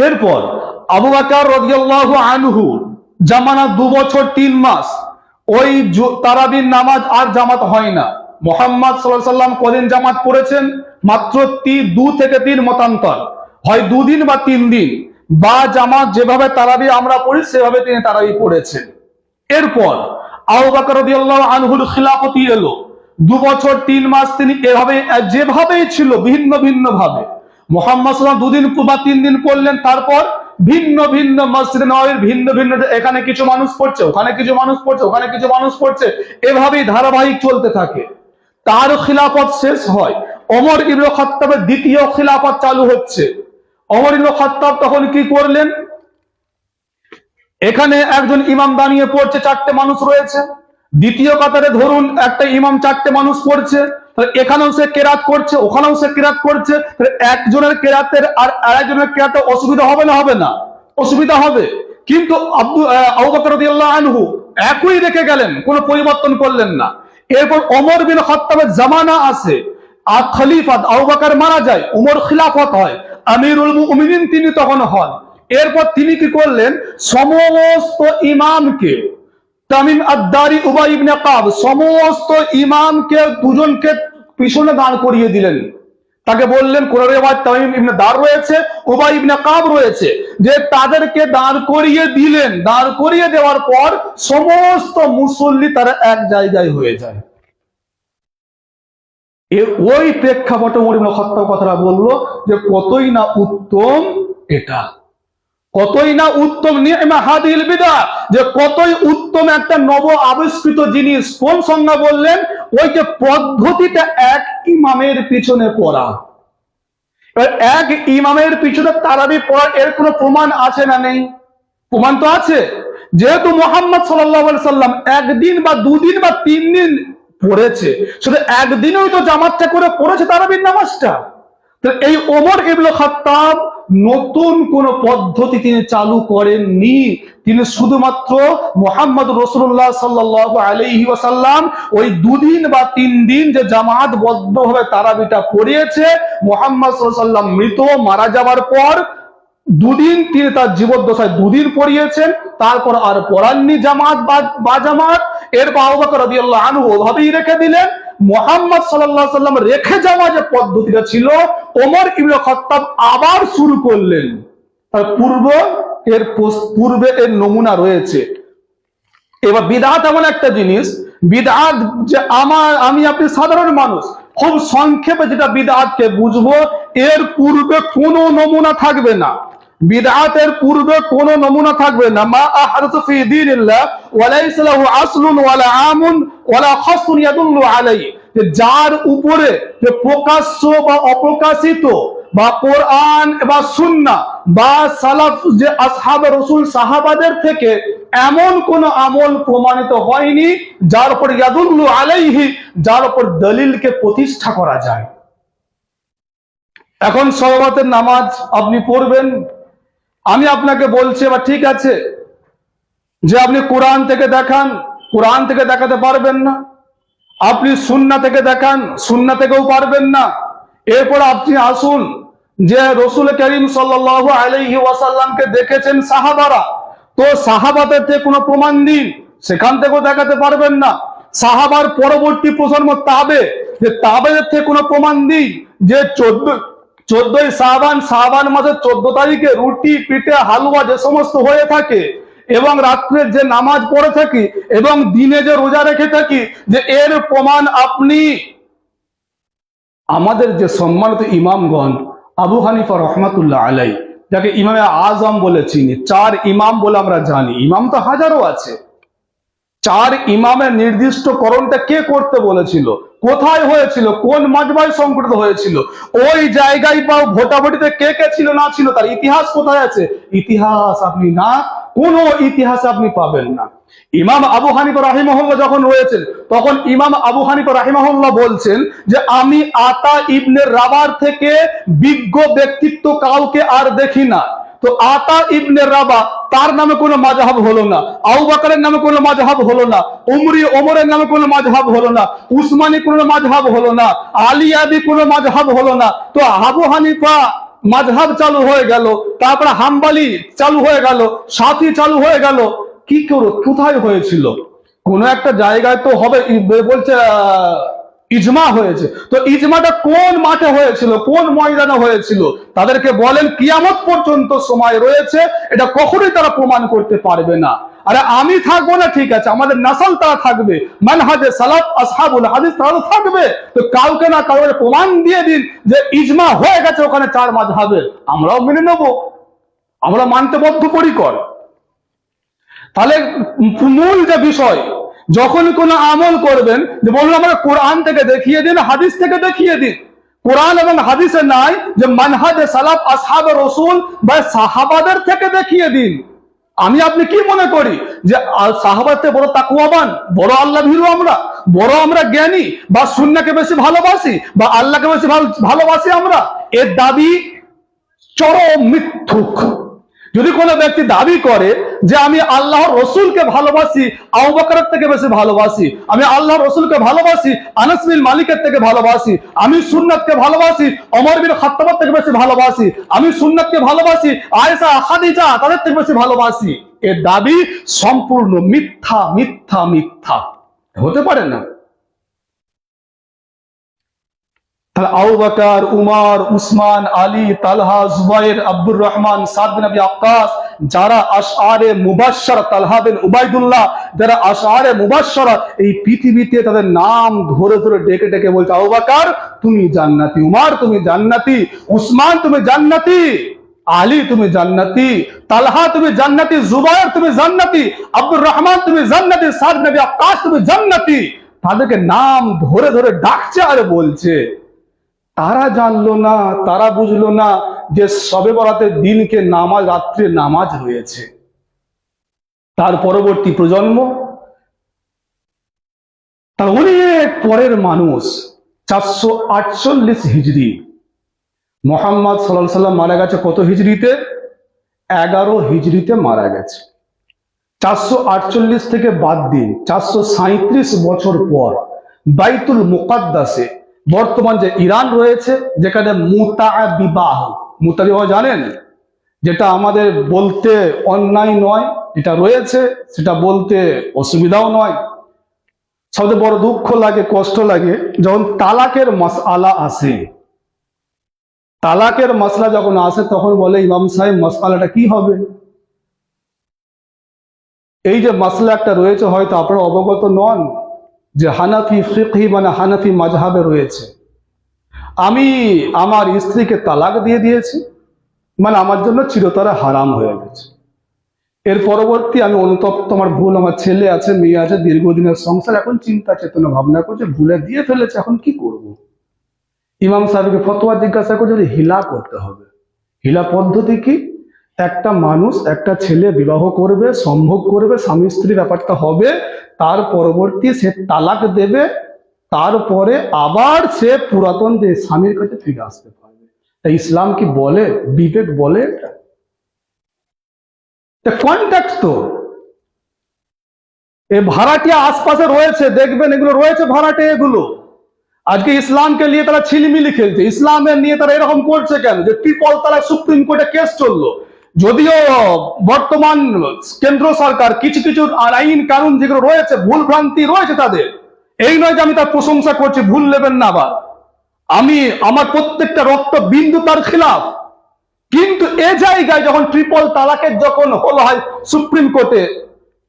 এরপর আবু বকর রাদিয়াল্লাহু আনহু জামানা 2 বছর 3 মাস, ওই তারাবির নামাজ আর জামাত হয় না। মুহাম্মদ সাল্লাল্লাহু আলাইহি ওয়াসাল্লাম কদিন জামাত পড়েছেন? মাত্র 2 থেকে 3 মতান্তর, হয় 2 দিন বা 3 দিন, বা জামাত যেভাবে তারাবি আমরা পড়ি সেভাবে তিনি তারাবি পড়েছেন। এরপর আবু বকর রাদিয়াল্লাহু আনহুর খিলাফতি এলো, 2 বছর 3 মাস তিনি এভাবে যেভাবেই ছিল ভিন্ন ভিন্ন ভাবে মুহাম্মদ সাল্লাল্লাহু আলাইহি ওয়াসাল্লাম 2 দিন বা 3 দিন পড়লেন, তারপর ভিন্ন ভিন্ন মসজিদে নববীর ভিন্ন ভিন্ন, এখানে কিছু মানুষ পড়ছে, ওখানে কিছু মানুষ পড়ছে, ওখানে কিছু মানুষ পড়ছে, এভাবেই ধারাবাহিক চলতে থাকে। তার খিলাফত শেষ হয়, ওমর ইবনে খাত্তাবের দ্বিতীয় খিলাফত চালু হচ্ছে। ওমর ইবনে খাত্তাব তখন কি করলেন, এখানে একজন ইমাম দাঁড়িয়ে পড়ছে, 4টে মানুষ রয়েছে, দ্বিতীয় কাতারে ধরুন একটা ইমাম 4টে মানুষ পড়ছে, এখানেও সে কেরাত করছে, ওখানেও সে কেরাত করছে, একজনের কেরাতের আর আরেকজনের কেরাতে অসুবিধা হবে না? হবে না, অসুবিধা হবে। কিন্তু আবু বকর রাদিয়াল্লাহু আনহু একই রেখে গেলেন, কোনো পরিবর্তন করলেন না। এরপর ওমর বিন খাত্তাবের জামানা আসে, আর খলিফা আবু বকর মারা যায়, ওমর খিলাফত হয়, আমিরুল মুমিনিন তিনি তখন হন। এরপর তিনি কি করলেন, সমস্ত ইমামকে, তামিম আদ-দারি, উবাই ইবনে কাব, সমস্ত ইমামকে দুজনকে পিছনে দাঁড় করিয়ে দিলেন। তাকে বললেন, কোন রিওয়ায়াত তামিম ইবনে দার রয়েছে, উবাই ইবনে কাব রয়েছে, যে তাদেরকে দাঁড় করিয়ে দিলেন। দাঁড় করিয়ে দেওয়ার পর সমস্ত মুসল্লি তারা এক জায়গায় হয়ে যায়। ওই প্রেক্ষাপটে ওমর ইবনে খাত্তাব কথাটা বললো যে কতই না উত্তম এটা, কতই না উত্তম নি'মা হাদিল বিদআ, যে কতই উত্তম একটা নব আবিষ্কৃত জিনিস। কোন সংজ্ঞা বললেন? ওই যে পদ্ধতিটা এক ইমামের পিছনে পড়া। এক ইমামের পিছনে তারাবি পড়ার এর কোনো প্রমাণ আছে না নেই? প্রমাণ তো আছে। যেহেতু মুহাম্মদ সাল্লাল্লাহু আলাইহি সাল্লাম একদিন বা দুদিন বা 3 দিন পড়েছে, শুধু একদিনই তো জামাতটা করে পড়েছে তারাবির নামাজটা। তো এই ওমর ইবনে খাত্তাব নতুন কোন পদ্ধতি তিনি চালু করেননি। তিনি শুধুমাত্র মুহাম্মদ রাসূলুল্লাহ সাল্লাল্লাহু আলাইহি ওয়াসাল্লাম ওই 2 দিন বা 3 দিন যে জামাতবদ্ধভাবে তারাবিটা পড়িয়েছে, মুহাম্মদ সাল্লাল্লাহু আলাইহি ওয়াসাল্লাম মৃত মারা যাওয়ার পর 2 দিন তিনি তার জীবদ্দশায় 2 দিন পড়িয়েছেন, তারপর আর পড়াননি জামাত বা জামাত। এরপর আবু বকর রাদিয়াল্লাহু আনহু ওভাবেই রেখে দিলেন। মুহাম্মদ সাল্লাল্লাহু আলাইহি ওয়াসাল্লাম রেখে যাওয়া যে পদ্ধতিটা ছিল, ওমর ইবনে খাত্তাব আবার শুরু করলেন। তার পূর্বে এর নমুনা রয়েছে। এবার বিদআত এমন একটা জিনিস, বিদআত যে আমি আপনি সাধারণ মানুষ খুব সংক্ষেপে যেটা বিদআতকে বুঝবো, এর পূর্বে কোনো নমুনা থাকবে না। বিদআতের পূর্বে কোনো নমুনা থাকবে না। মা আহদাসু ফি দীনিল্লাহ ওয়া লাইসা লাহু আসলুন ওয়ালা আমুন ওয়ালা খাসুন ইয়াদুল্লু আলাইহি, যে যার উপরে যে প্রকাশ্য বা অপ্রকাশিত বা কোরআন বা সুন্নাহ বা সালাফ যে আসহাবে রাসূল সাহাবাদের থেকে এমন কোন আমল প্রমাণিত হয়নি যার উপর ইয়াদুল্লু আলাইহি, যার উপর দলিলকে প্রতিষ্ঠা করা যায়। এখন সালাতের নামাজ আপনি পড়বেন, আমি আপনাকে বলছি এবার ঠিক আছে যে আপনি কোরআন থেকে দেখান, কোরআন থেকে দেখাতে পারবেন না। আপনি সুন্নাহ থেকে দেখান, সুন্নাহ থেকেও পারবেন না। এরপর আপনি আসুন যে রাসূল করিম সাল্লাল্লাহু আলাইহি ওয়াসাল্লামকে দেখেছেন সাহাবারা, তো সাহাবাদের থেকে কোনো প্রমাণ দিন, সেখান থেকেও দেখাতে পারবেন না। সাহাবার পরবর্তী প্রজন্ম তাবে, যে তাবেদের থেকে কোনো প্রমাণ দিন যে 14ই শাবান মাসের 14 তারিখে রুটি পিঠে হালুয়া যে সমস্ত হয়ে থাকে, এবং রাত্রে যে নামাজ পড়ে থাকি, এবং দিনে যে রোজা রেখে থাকি, যে এর প্রমাণ আপনি। আমাদের যে সম্মানিত ইমামগণ, আবু হানিফা রহমাতুল্লাহ আলাইহি, যাকে ইমামে আজম বলে চিনি, 4 ইমাম বলে আমরা জানি, ইমাম তো হাজারো আছে। 4 ইমামের নির্দিষ্টকরণটা কে করতে বলেছিল, কোথায় হয়েছিল, কোন মাজমায় সংগঠিত হয়েছিল, ওই জায়গায় বা ভোটাভুটিতে কে কে ছিল না ছিল, তার ইতিহাস কোথায় আছে? ইতিহাস আপনি না, কোনো ইতিহাস আপনি পাবেন না। ইমাম আবু হানিফা রাহিমাহুল্লাহ যখন রয়েছেন, তখন ইমাম আবু হানিফা রাহিমাহুল্লাহ বলছেন যে আমি আতা ইবনে রাবার থেকে বিজ্ঞ ব্যক্তিত্ব কাউকে আর দেখি না। তো আতা ইবনে রাবা, তার নামে কোনো মাযহাব হলো না, আবু বকরের নামে কোনো মাযহাব হলো না, ওমরের নামে কোনো মাযহাব হলো না, উসমানী কোনো মাযহাব হলো না, আলিয়াদি কোনো মাযহাব হলো না। তো আবু হানিফা মাযহাব চালু হয়ে গেল, তারপরে হাম্বলি চালু হয়ে গেল, শাফি চালু হয়ে গেল। কি করে, কোথায় হয়েছিল? কোন একটা জায়গায় তো হবে, বলছে ইজমা হয়েছে। তো ইজমাটা কোন মাঠে হয়েছিল, কোন ময়দানে হয়েছিল? তাদেরকে বলেন কিয়ামত পর্যন্ত সময় রয়েছে, এটা কখনোই তারা প্রমাণ করতে পারবে না। আরে আমি থাকবো না, ঠিক আছে, আমাদের নাসাল তারা থাকবে, মানহাজে সালাফ আসহাবুল হাদিস তারা থাকবে। তো কাউকে না কাউকে প্রমাণ দিয়ে দিন যে ইজমা হয়ে গেছে ওখানে 4 মাযহাবের, আমরাও মেনে নেব, আমরা মানতে বদ্ধপরিকর। তাহলে মূল যে বিষয়, যখন কোনো আমল করবেন, যে বলুন আমরা কোরআন থেকে দেখিয়ে দিন, হাদিস থেকে দেখিয়ে দিন। কোরআন এবং হাদিসে নাই যে মানহাজে সালাফ আসহাবে রাসূল বা সাহাবাদের থেকে দেখিয়ে দিন। আমি আপনি কি মনে করি যে সাহাবাদের থেকে বড় তাকওয়াবান, বড় আল্লাহ ভীরু আমরা? বড় আমরা জ্ঞানী, বা সুন্নাহকে বেশি ভালোবাসি, বা আল্লাহকে বেশি ভালোবাসি আমরা, এর দাবি চরম মিথ্যুক। যদি কোনো ব্যক্তি দাবি করে যে আমি আল্লাহর রসুলকে ভালোবাসি, আবু বকরের থেকে বেশি ভালোবাসি, আমি আল্লাহর রসুলকে ভালোবাসি আনাস বিন মালিকের থেকে ভালোবাসি, আমি সুন্নাতকে ভালোবাসি ওমর বিন খাত্তাবের থেকে বেশি ভালোবাসি, আমি সুন্নাতকে ভালোবাসি আয়েশা খাদিজা তাদের থেকে বেশি ভালোবাসি, এর দাবি সম্পূর্ণ মিথ্যা মিথ্যা মিথ্যা, হতে পারে না। তাহলে আবু বকর, উমর, উসমান, আলী, তালহা, জুবাইর, আব্দুর রহমান, সাদ বিন আবি আক্কাস, যারা আশআরে মুবাশশারা, তালহা বিন উবাইদুল্লাহ, যারা আশআরে মুবাশশারা, এই পৃথিবীতে তাদের নাম ধরে ধরে ডেকে ডেকে বলছে আবু বকর তুমি জান্নাতি, উমর তুমি জান্নাতি, উসমান তুমি জান্নাতি, আলী তুমি জান্নাতি, তালহা তুমি জান্নাতি, জুবাইর তুমি জান্নাতি, আব্দুর রহমান তুমি জান্নাতি, সাদ বিন আবি আক্কাস তুমি জান্নাতি, তাদেরকে নাম ধরে ধরে ডাকছে আর বলছে। তারা জানলো না, তারা বুঝলো না যে শবে বরাতের দিনকে নামাজ, রাত্রে নামাজ রয়েছে। তার পরবর্তী প্রজন্ম, তার অনেক পরের মানুষ, 448 হিজরি, মোহাম্মদ সাল্লাল্লাহু আলাইহি সাল্লাম মারা গেছে কত হিজরিতে? 11 হিজরিতে মারা গেছে। 448 থেকে বাদ দিন, 437 বছর পর বাইতুল মুকাদ্দাসে, বর্তমান যে ইরান রয়েছে, যেখানে মুতা বিবাহ, মুতা বিবাহ জানেন, যেটা আমাদের বলতে অন্যায় নয়, এটা রয়েছে, সেটা বলতে অসুবিধাও নয়। সবচেয়ে বড় দুঃখ লাগে, কষ্ট লাগে যখন তালাকের মাসআলা আসে। তালাকের মাসলা যখন আসে তখন বলে ইমাম সাহেব মাসআলাটা কি হবে? এই যে মাসলা একটা রয়েছে, হয়তো আপনারা অবগত নন যে হানাফি ফিকহি মানে হানাফি মাযহাবে রয়েছে, আমি আমার স্ত্রীকে তালাক দিয়ে দিয়েছি মানে আমার জন্য চিরতরে হারাম হয়ে গেছে। এর পরবর্তী আমি অনুতপ্ত, আমার ভুল, আমার ছেলে আছে, মেয়ে আছে, দীর্ঘদিনের সংসার, এখন চিন্তা চেতনা ভাবনা করছে, ভুলে দিয়ে ফেলেছে, এখন কি করব? ইমাম সাহেবকে ফতোয়া জিজ্ঞাসা করছে যে হিলা করতে হবে। হিলা পদ্ধতি কি? একটা মানুষ একটা ছেলে বিবাহ করবে, সম্ভোগ করবে, স্বামী স্ত্রী ব্যাপারটা হবে, তার পরবর্তী সে তালাক দেবে, তারপরে আবার সে পুরাতন যে স্বামীর কাছে ফিরে আসতে পারবে। তাই ইসলাম কি বলে? বিবেক বলে এটা কন্ট্যাক্ট। তো এই ভাড়াটিয়া আশপাশে রয়েছে, দেখবেন এগুলো রয়েছে ভাড়াটে, এগুলো আজকে ইসলামকে নিয়ে তারা ছিলিমিলি খেলছে। ইসলামের নিয়ে তারা এরকম করছে কেন? যে ট্রিপল তালাক সুপ্রিম কোর্টে কেস চললো, যদিও বর্তমান কেন্দ্র সরকার কিছু কিছু আইন কানুন যেগুলো রয়েছে, ভুল ভ্রান্তি রয়েছে তাদের, এই নয় যে আমি তার প্রশংসা করছি, ভুল নেবেন না আবার, আমি আমার প্রত্যেকটা রক্ত বিন্দু তার খিলাফ, কিন্তু এ জায়গায় যখন ট্রিপল তালাকের যখন হলো হয় সুপ্রিম কোর্টে,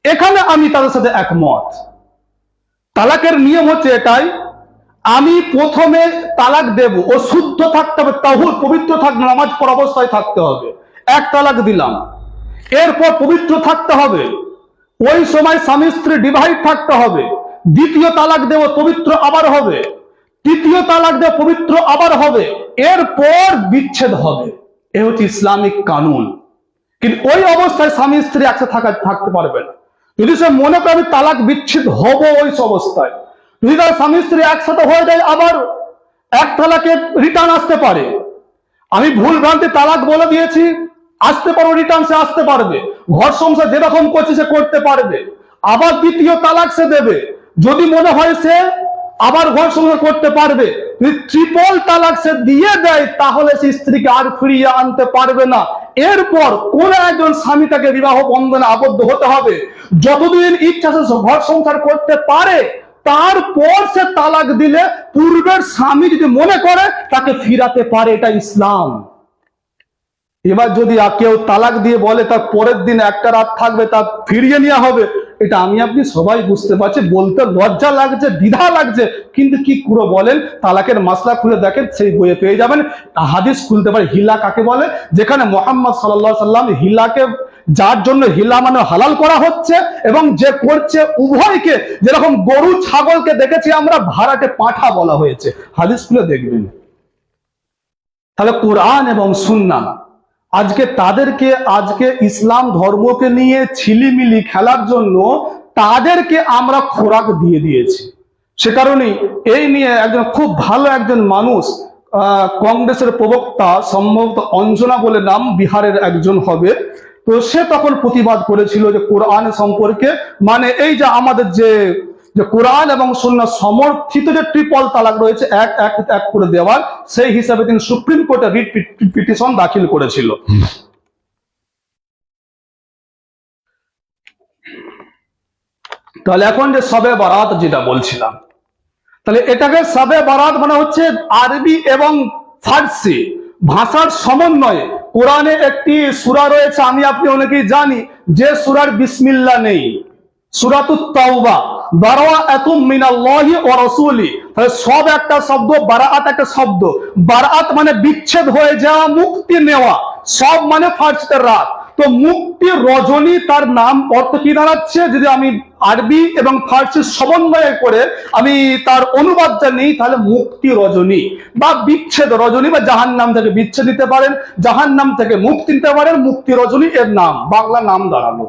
এখানে আমি তাদের সাথে একমত। তালাকের নিয়ম হচ্ছে এটাই, আমি প্রথমে তালাক দেব, ও শুদ্ধ থাকতে হবে, তাহুর পবিত্র থাকবে, নামাজ পড়া অবস্থায় থাকতে হবে, এক তালাক দিলাম, এরপর পবিত্র থাকতে হবে, ওই সময় স্বামী স্ত্রী ডিভাইড থাকতে হবে, দ্বিতীয় তালাক দেব, পবিত্র আবার হবে, তৃতীয় তালাক দেব, পবিত্র আবার হবে, এরপর বিচ্ছেদ হবে। এ হচ্ছে ইসলামিক কানুন। কিন্তু ওই অবস্থায় স্বামী স্ত্রী একসাথে থাকতে পারবে না। যদি সে মনে করে আমি তালাক বিচ্ছেদ হব, ওই অবস্থায় যদি তার স্বামী স্ত্রী একসাথে হয়ে যায়, আবার এক তালাকে রিটার্ন আসতে পারে। আমি ভুল ভ্রান্তি তালাক বলে দিয়েছি, আসতে পারো রিটার্ন, সে আসতে পারবে, ঘর সংসার যেরকম করছে সে করতে পারবে, আবার দ্বিতীয় তালাক সে দেবে, যদি মনে হয় সে আবার ঘর সংসার করতে পারবে। যদি ট্রিপল তালাক সে দিয়ে দেয়, তাহলে সে স্ত্রীকে আর ফিরিয়ে আনতে পারবে না। এরপর কোন একজন স্বামী তাকে বিবাহ বন্ধনে আবদ্ধ হতে হবে, যতদিন ইচ্ছা সে ঘর সংসার করতে পারে, তারপর সে তালাক দিলে পূর্বের স্বামী যদি মনে করে তাকে ফিরাতে পারে। এটা ইসলাম। এবার যদি কেউ তালাক দিয়ে বলে তার পরের দিন একটা রাত থাকবে, তা ফিরিয়ে নেওয়া হবে, এটা আমি আপনি সবাই বুঝতে পারছি, বলতে লজ্জা লাগছে, দ্বিধা লাগছে, কিন্তু কি করে বলেন? তালাকের মাসলা খুলে দেখেন, সেই বইয়ে পেয়ে যাবেন। হাদিস খুলতে পারে, হিলা কাকে বলে, যেখানে মুহাম্মদ সাল্লাল্লাহু আলাইহি সাল্লাম হিলাকে, যার জন্য হিলা মানে হালাল করা হচ্ছে, এবং যে করছে উভয়কে, যেরকম গরু ছাগলকে দেখেছি আমরা ভাড়াটে পাঁঠা বলা হয়েছে, হাদিস খুলে দেখবেন। তাহলে কোরআন এবং সুন্নাহ আজকে তাদেরকে, আজকে ইসলাম ধর্মকে নিয়ে ছিলিমিলি খেলার জন্য তাদেরকে আমরা খোরাক দিয়ে দিয়েছি। সে কারণেই এই নিয়ে একজন খুব ভালো একজন মানুষ, কংগ্রেসের প্রবক্তা, সম্ভবত অঞ্জনা বলে নাম, বিহারের একজন হবে, তো সে তখন প্রতিবাদ করেছিল যে কোরআন সম্পর্কে, মানে এই যে আমাদের যে কোরআন এবং সুন্নাহ সমর্থিত যে ট্রিপল তালাক রয়েছে, এক এক এক করে দেওয়ার, সেই হিসাবে তিনি সুপ্রিম কোর্টে রিট পিটিশন দাখিল করেছিল। তাহলে এখন যে শবে বারাত যেটা বলছিলাম, তাহলে এটাকে শবে বারাত মানে হচ্ছে আরবি এবং ফার্সি ভাষার সমন্বয়ে। কোরআনে একটি সূরা রয়েছে, আমি আপনি অনেকেই জানি, যে সূরার বিসমিল্লাহ নেই, সূরাতুত তাওবা, বারাআতুম মিনাল্লাহি ওয়া রাসূলি। তাহলে সব একটা শব্দ, বারাআত একটা শব্দ। বারাআত মানে বিচ্ছেদ হয়ে যাওয়া, মুক্তি নেওয়া, সব মানে ফার্সিতে রাত। তো মুক্তি রজনী তার নাম অর্থ কি দাঁড়াচ্ছে, যদি আমি আরবি এবং ফার্সির সমন্বয় করে আমি তার অনুবাদটা নিই, তাহলে মুক্তি রজনী বা বিচ্ছেদ রজনী, বা জাহান্নাম থেকে বিচ্ছেদ নিতে পারেন, জাহান্নাম থেকে মুক্তি নিতে পারেন, মুক্তি রজনী এর নাম, বাংলা নাম দাঁড়ালো।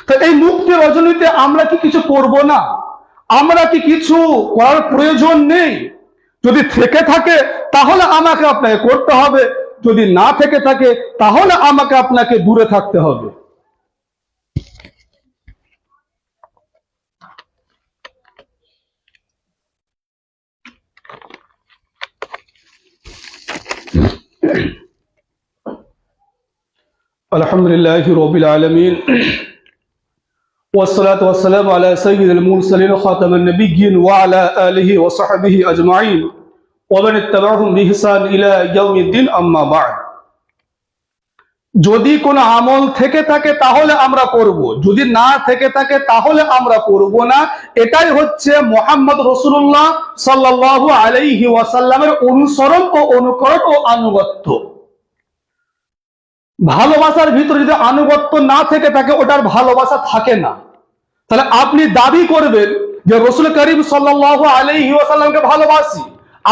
তো এই মুক্তি রজনীতে আমরা কি কিছু করব না? আমরা কি কিছু করার প্রয়োজন নেই? যদি থেকে থাকে তাহলে আমাকে আপনাকে করতে হবে, যদি না থেকে থাকে তাহলে আমাকে আপনাকে দূরে থাকতে হবে। আলহামদুলিল্লাহি রাব্বিল আলামিন, والصلاة والسلام على سيد المرسلين خاتم النبيين وعلى آله وصحبه أجمعين ومن اتبعهم بإحسان إلى يوم الدين أما بعد। যদি কোনো আমল থেকে থাকে তাহলে আমরা করব, যদি না থেকে থাকে তাহলে আমরা করব না। এটাই হচ্ছে মুহাম্মদ রাসূলুল্লাহ সাল্লাল্লাহু আলাইহি ওয়াসাল্লামের অনুসরণ ও অনুকরণ ও আনুগত্য। ভালোবাসার ভিতরে যদি আনুগত্য না থেকে থাকে, ওটার ভালোবাসা থাকে না। তাহলে আপনি দাবি করবেন যে রাসূল করিম সাল্লাল্লাহু আলাইহি ওয়াসাল্লামকে ভালোবাসি,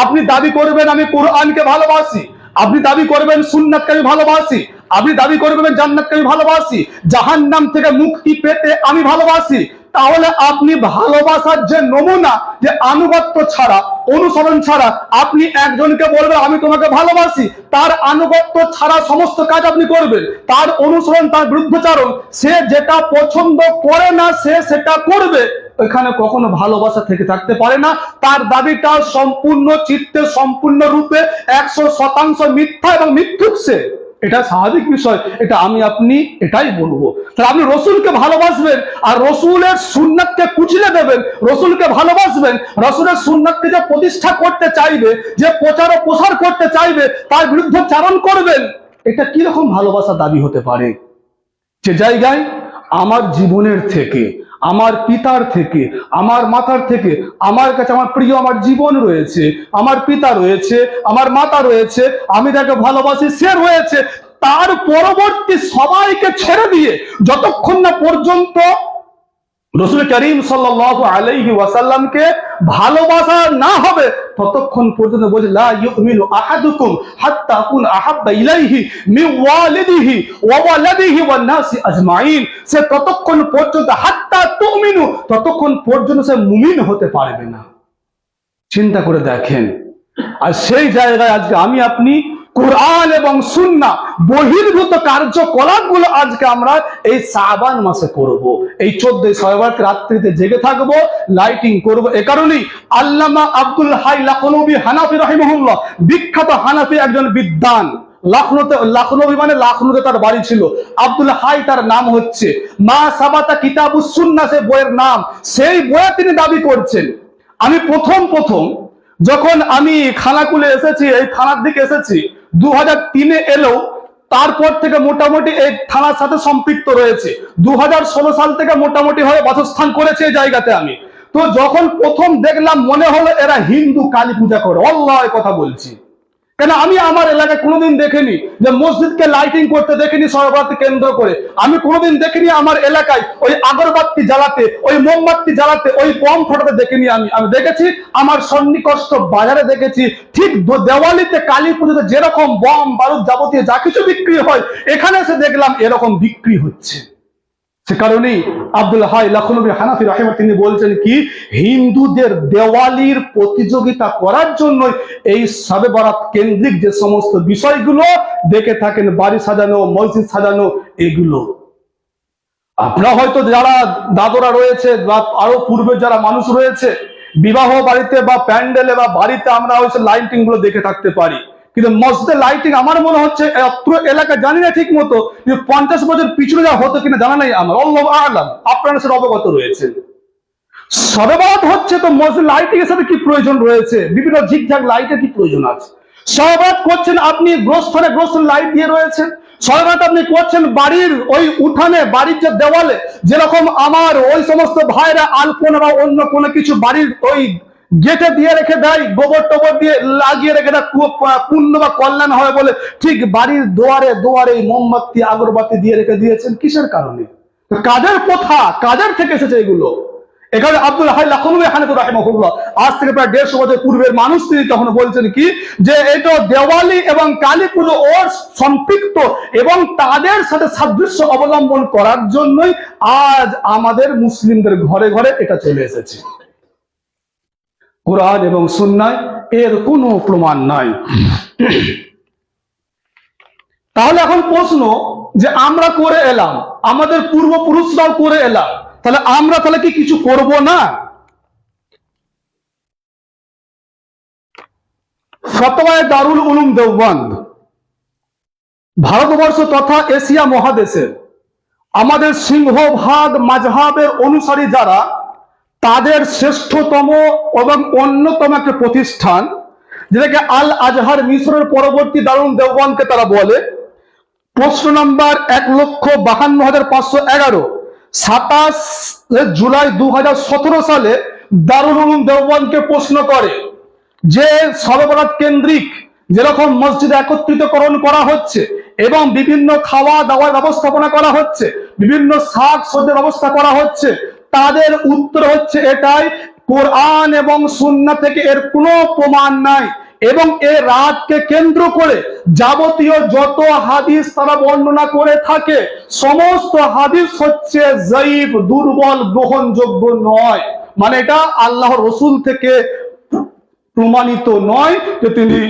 আপনি দাবি করবেন আমি কোরআনকে ভালোবাসি, আপনি দাবি করবেন সুন্নাতকে আমি ভালোবাসি, আপনি দাবি করবেন জান্নাতকে আমি ভালোবাসি, জাহান্নাম থেকে মুক্তি পেতে আমি ভালোবাসি। তাহলে আপনি ভালোবাসার যে নমুনা, যে আনুগত্য ছাড়া, অনুসরণ ছাড়া আপনি একজনকে বলবেন আমি তোমাকে ভালোবাসি, তার আনুগত্য ছাড়া সমস্ত কাজ আপনি করবেন, তার অনুসরণ, তার বিরুদ্ধচারণ, সে যেটা পছন্দ করে না সে সেটা করবে, এখানে কখনো ভালোবাসা থেকে থাকতে পারে না। তার দাবিটা সম্পূর্ণ চিত্তে, সম্পূর্ণ রূপে 100% মিথ্যা এবং মিথ্যুক সে। এটা স্বাভাবিক বিষয়, এটা আমি আপনি এটাই বলবো। তাহলে আপনি রসুলকে ভালোবাসবেন আর রসুলের সুন্নাতকে কুচিলে দেবেন, রসুলকে ভালোবাসবেন, রসুলের সুন্নাতকে যে প্রতিষ্ঠা করতে চাইবে, যে প্রচার ও প্রসার করতে চাইবে, তার বিরুদ্ধে চারণ করবেন। এটা কিরকম ভালোবাসা দাবি হতে পারে? যে জায়গায় আমার জীবনের থেকে, আমার পিতার থেকে, আমার মাতার থেকে, আমার কাছে আমার প্রিয় আমার জীবন রয়েছে, আমার পিতা রয়েছে, আমার মাতা রয়েছে, আমি তাকে ভালোবাসি, সে রয়েছে, তার পরবর্তী সবাইকে ছেড়ে দিয়ে যতক্ষণ না পর্যন্ত রাসূল করিম সাল্লাল্লাহু আলাইহি ওয়াসাল্লামকে ভালোবাসা না হবে, ততক্ষণ পর্যন্ত বলে লা ইউমিনু আহাদুকুম হাত্তা আকুন আহাব্বা ইলাইহি মিন ওয়ালিদিহি ওয়া ওয়ালাদিহি ওয়ান নাসি আজমাইন। সে ততক্ষণ পর্যন্ত, হাত্তা তুমিনু, ততক্ষণ পর্যন্ত সে মুমিন হতে পারবে না। চিন্তা করে দেখেন। আর সেই জায়গায় আজকে আমি আপনি কোরআন এবং সুন্নাহ বহির্ভূত কার্যকলাপগুলো আজকে আমরা এই শাবান মাসে করব। এই 14 শবে রাত্রিতে জেগে থাকবো, লাইটিং করব। এ কারণেই আল্লামা আব্দুল হাই লাখনবী হানাফি রাহিমাহুল্লাহ, বিখ্যাত হানাফি একজন বিদ্বান, লাখনবী মানে লাখনৌতে তার বাড়ি ছিল, আব্দুল হাই তার নাম হচ্ছে, মা সাবাতা কিতাবুস সুন্নাহ সে বইয়ের নাম। সেই বইয়ে তিনি দাবি করছেন, আমি প্রথম যখন আমি খানাকুলে এসেছি, এই থানার দিকে এসেছি 2003-এ এলেও তারপর থেকে মোটামুটি এই থানার সাথে সম্পৃক্ত রয়েছে। 2016 সাল থেকে মোটামুটি ভাবে বাসস্থান করেছে এই জায়গাতে আমি। তো যখন প্রথম দেখলাম মনে হলো এরা হিন্দু কালী পূজা করে, আল্লাহ কথা বলছি। কেন আমি আমার এলাকায় কোনোদিন দেখিনি যে মসজিদকে লাইটিং করতে, দেখিনি শবে কেন্দ্র করে, আমি কোনোদিন দেখিনি আমার এলাকায় ওই আগরবাতি জ্বালাতে, ওই মোমবাতি জ্বালাতে, ওই বম ফোটাতে দেখিনি। আমি দেখেছি আমার সন্নিকষ্ট বাজারে দেখেছি, ঠিক দেওয়ালিতে কালী পুজোতে যেরকম বম বারুদ যাবতীয় যা কিছু বিক্রি হয়, এখানে এসে দেখলাম এরকম বিক্রি হচ্ছে। সে কারণেই আব্দুল হাই লখনবী হানাফি রাহিমাহুল্লাহ তিনি বলছেন কি, হিন্দুদের দেওয়ালির প্রতিযোগিতা করার জন্য এই শবে বরাত কেন্দ্রিক যে সমস্ত বিষয়গুলো দেখে থাকেন, বাড়ি সাজানো, মসজিদ সাজানো, এগুলো আপনারা হয়তো যারা দাদরা রয়েছে বা আরো পূর্বে যারা মানুষ রয়েছে, বিবাহ বাড়িতে বা প্যান্ডেলে বা বাড়িতে আমরা হয়তো লাইটিং গুলো দেখে থাকতে পারি, কিন্তু মসজিদের লাইটিং আমার মনে হচ্ছে অত্র এলাকা জানি না ঠিক মতো, 50 বছর পিছনে যা হতো কিনা জানা নাই আমার, আল্লাহু আ'লাম, আপনারা সেটা অবগত রয়েছেন। শবে বরাত হচ্ছে তো মসজিদ লাইটিং এর সাথে কি প্রয়োজন রয়েছে, বিভিন্ন ঝিকঝাক লাইটের কি প্রয়োজন আছে? শবে বরাত করছেন আপনি গোরস্থানে লাইট দিয়ে রয়েছেন, শবে বরাত আপনি করছেন বাড়ির ওই উঠানে, বাড়ির যে দেওয়ালে, যেরকম আমার ওই সমস্ত ভাইরা আলপনা বা অন্য কোনো কিছু বাড়ির ওই গেটে দিয়ে রেখে দেয়, গোবর টোবর দিয়ে লাগিয়ে রেখে দেয় পুণ্য বা কল্যাণ হয় বলে, ঠিক বাড়ির দুয়ারে দুয়ারে মোমবাতি আগরবাতি দিয়ে রেখে দিয়েছেন, কিসের কারণে? কাদের প্রথা, কাদের থেকে এসেছে এগুলো? এখানে আব্দুল হাই লখনবী হানাফি রাহিমাহুল্লাহ আজ থেকে প্রায় 150 বছর পূর্বের মানুষ, তিনি তখন বলছেন কি, যে এটা দেওয়ালি এবং কালী পুজো ওর সম্পৃক্ত এবং তাদের সাথে সাদৃশ্য অবলম্বন করার জন্যই আজ আমাদের মুসলিমদের ঘরে ঘরে এটা চলে এসেছে। কোরআন এবং সুন্নায় এর কোনো প্রমাণ নাই। তাহলে এখন প্রশ্ন, যে আমরা করে এলাম, আমাদের পূর্বপুরুষরাও করে এলাম, তাহলে আমরা তাহলে কি কিছু করব না? ফতোয়ায়ে দারুল উলুম দেওবন্দ ভারতবর্ষ তথা এশিয়া মহাদেশের আমাদের সিংহভাগ মাযহাবের অনুসারী যারা, তাদের শ্রেষ্ঠতম এবং অন্যতম একটা প্রতিষ্ঠান, যেটাকে আল আজহার মিশরের পরবর্তী দারুল দেওবন্দকে তারা বলে। প্রশ্ন নাম্বার 1,52,511, 27 জুলাই 2017 সালে দারুল উলুম দেওবন্দকে প্রশ্ন করে যে শবে বরাত কেন্দ্রিক যেরকম মসজিদ একত্রিতকরণ করা হচ্ছে এবং বিভিন্ন খাওয়া দাওয়ার ব্যবস্থাপনা করা হচ্ছে, বিভিন্ন শাক সবজির ব্যবস্থা করা হচ্ছে, তাদের উত্তর হচ্ছে এটাই, কোরআন এবং সুন্নাহ থেকে এর কোনো প্রমাণ নাই এবং এই রাতকে কেন্দ্র করে যাবতীয় যত হাদিস তারা বর্ণনা করে থাকে, সমস্ত হাদিস হচ্ছে যায়ীফ, দুর্বল, গ্রহণযোগ্য নয়। মানে এটা আল্লাহর রাসূল থেকে প্রমাণিত নয় যে তিনি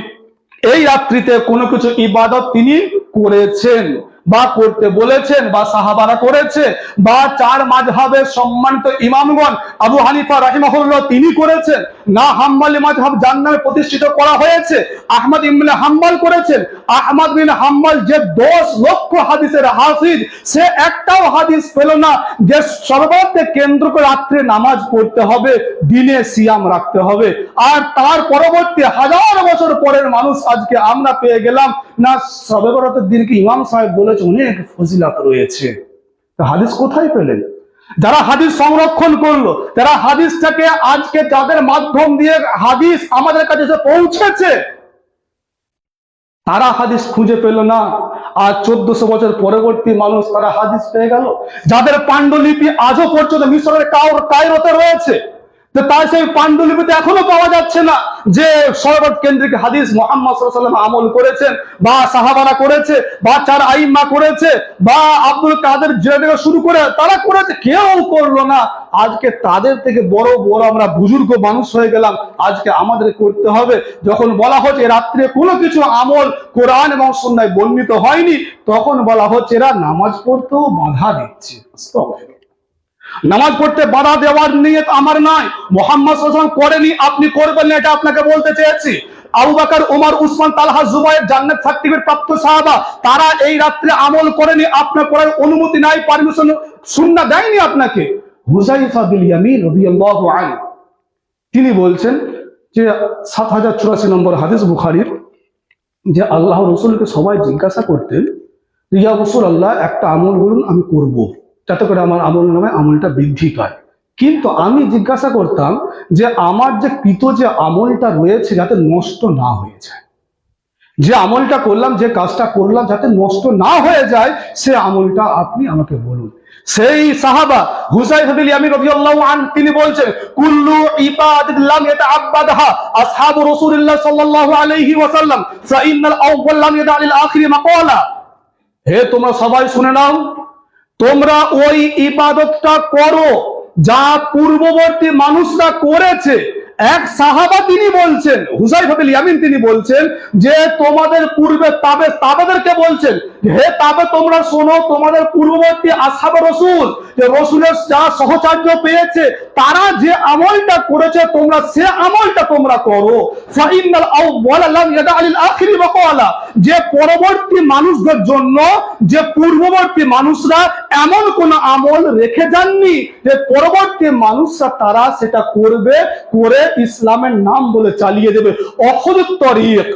এই রাত্রিতে কোনো কিছু ইবাদত তিনি করেছেন বা করতে বলেছেন বা সাহাবারা করেছে, বা চার মাযহাবের সম্মানিত ইমামগণ আবু হানিফা রাহিমাহুল্লাহ তিনি করেছেন, না হাম্বলি মাযহাব যার নামে প্রতিষ্ঠিত করা হয়েছে আহমদ ইবনে হাম্বল করেছেন। আহমদ বিন হাম্বল যে 10 লক্ষ হাদিসের হাফিজ, সে একটাও হাদিস পেল না যে সর্বত্র কেন্দ্র করে রাত্রে নামাজ পড়তে হবে, দিনে সিয়াম রাখতে হবে। আর তার পরবর্তী হাজার বছর পরের মানুষ আজকে আমরা পেয়ে গেলাম না শবে বরাতের দিনকে ইমাম সাহেব বলেছে অনেক ফজিলত রয়েছে। হাদিস কোথায় পেলেন? যারা হাদিস সংরক্ষণ করলো, যারা হাদিসটাকে আজকে যাদের মাধ্যম দিয়ে হাদিস আমাদের কাছে এসে পৌঁছেছে, তারা হাদিস খুঁজে পেল না। আর 1400 বছর পরবর্তী মানুষ তারা হাদিস পেয়ে গেল। যাদের পাণ্ডুলিপি আজও পর্যন্ত মিশরের কায়রোতে রয়েছে, তাই সেই পাণ্ডুলিপিতে এখনো পাওয়া যাচ্ছে না যে শরবত কেন্দ্রিক হাদিস মুহাম্মদ সাল্লাল্লাহু আলাইহি ওয়াসাল্লাম আমল করেছেন, বা সাহাবারা করেছে, বা চার আইম্মা করেছে, বা আব্দুল কাদের জিলানী থেকে শুরু করে তারা করেছে, কেউ করলো না। আজকে তাদের থেকে বড় বড় আমরা বুজুর্গ মানুষ হয়ে গেলাম, আজকে আমাদের করতে হবে। যখন বলা হচ্ছে রাত্রে কোনো কিছু আমল কোরআন এবং সুন্নাহয় বর্ণিত হয়নি, তখন বলা হচ্ছে এরা নামাজ পড়তেও বাধা দিচ্ছে। নামাজ পড়তে বাধা দেওয়ার নিয়ত আমার নাই, মুহাম্মদ সাল্লাল্লাহু আলাইহি ওয়াসাল্লাম করেনি, আপনি করবেন না, এটা আপনাকে বলতে চেয়েছি। আবু বকর, ওমর, উসমান, তালহা, জুবায়ের জান্নাত সার্টিফিকেট প্রাপ্ত সাহাবা, তারা এই রাত্রে আমল করেনি, আপনার করার অনুমতি নাই, পারমিশন সুন্নাহ দেয়নি আপনাকে। হুযায়ফা বিন ইয়ামিন রাদিয়াল্লাহু আনহু তিনি বলছেন যে 7084 নম্বর হাদিস বুখারীর, যে আল্লাহর রাসূলকে সবাই জিজ্ঞাসা করতেন, ইয়া রাসূলুল্লাহ একটা আমল বলুন আমি করব, যাতে করে আমার আমল নামে আমলটা বৃদ্ধি পায়। কিন্তু আমি জিজ্ঞাসা করতাম যে আমার যে কৃত যে আমলটা রয়েছে যাতে নষ্ট না হয়ে যায়, যে আমলটা করলাম, যে কাজটা করলাম যাতে নষ্ট না হয়ে যায়, সে আমলটা আপনি আমাকে বলুন। সেই সাহাবা হুযায়ফা বিন ইয়ামিন রাদিয়াল্লাহু আনহু তিনি বলছেন, কুল্লু ইবাদাতিন লাম ইয়াতাআব্বাদহা আসহাবু রাসূলিল্লাহ সাল্লাল্লাহু আলাইহি ওয়াসাল্লাম ফা ইন্নাল আউয়াল লাম ইয়াদা লিল আখিরি মাকালা। হে তোমরা সবাই শুনে নাও, তোমরা ওই ইবাদতটা করো যা পূর্ববর্তী মানুষরা করেছে। এক সাহাবা তিনি বলছেন, হুযায়ফা বিন ইয়ামিন তিনি বলছেন যে তোমাদের পূর্বে তাবেদেরকে বলছেন, হে তাবে তোমরা শোনো, তোমাদের পূর্ববর্তী আসহাবে রাসূল, যে রাসূলের যা সহচর্য পেয়েছে তারা যে আমলটা করেছে তোমরা সে আমলটা তোমরা করো। ফাইনাল আউয়ালা লাম ইয়াদা লিল আখিরি ওয়াকালা, যে পরবর্তী মানুষদের জন্য যে পূর্ববর্তী মানুষরা এমন কোন আমল রেখে যাননি যে পরবর্তী মানুষরা তারা সেটা করবে, করে ইসলামের নাম বলে চালিয়ে দেবে। অখুদুত তরিক,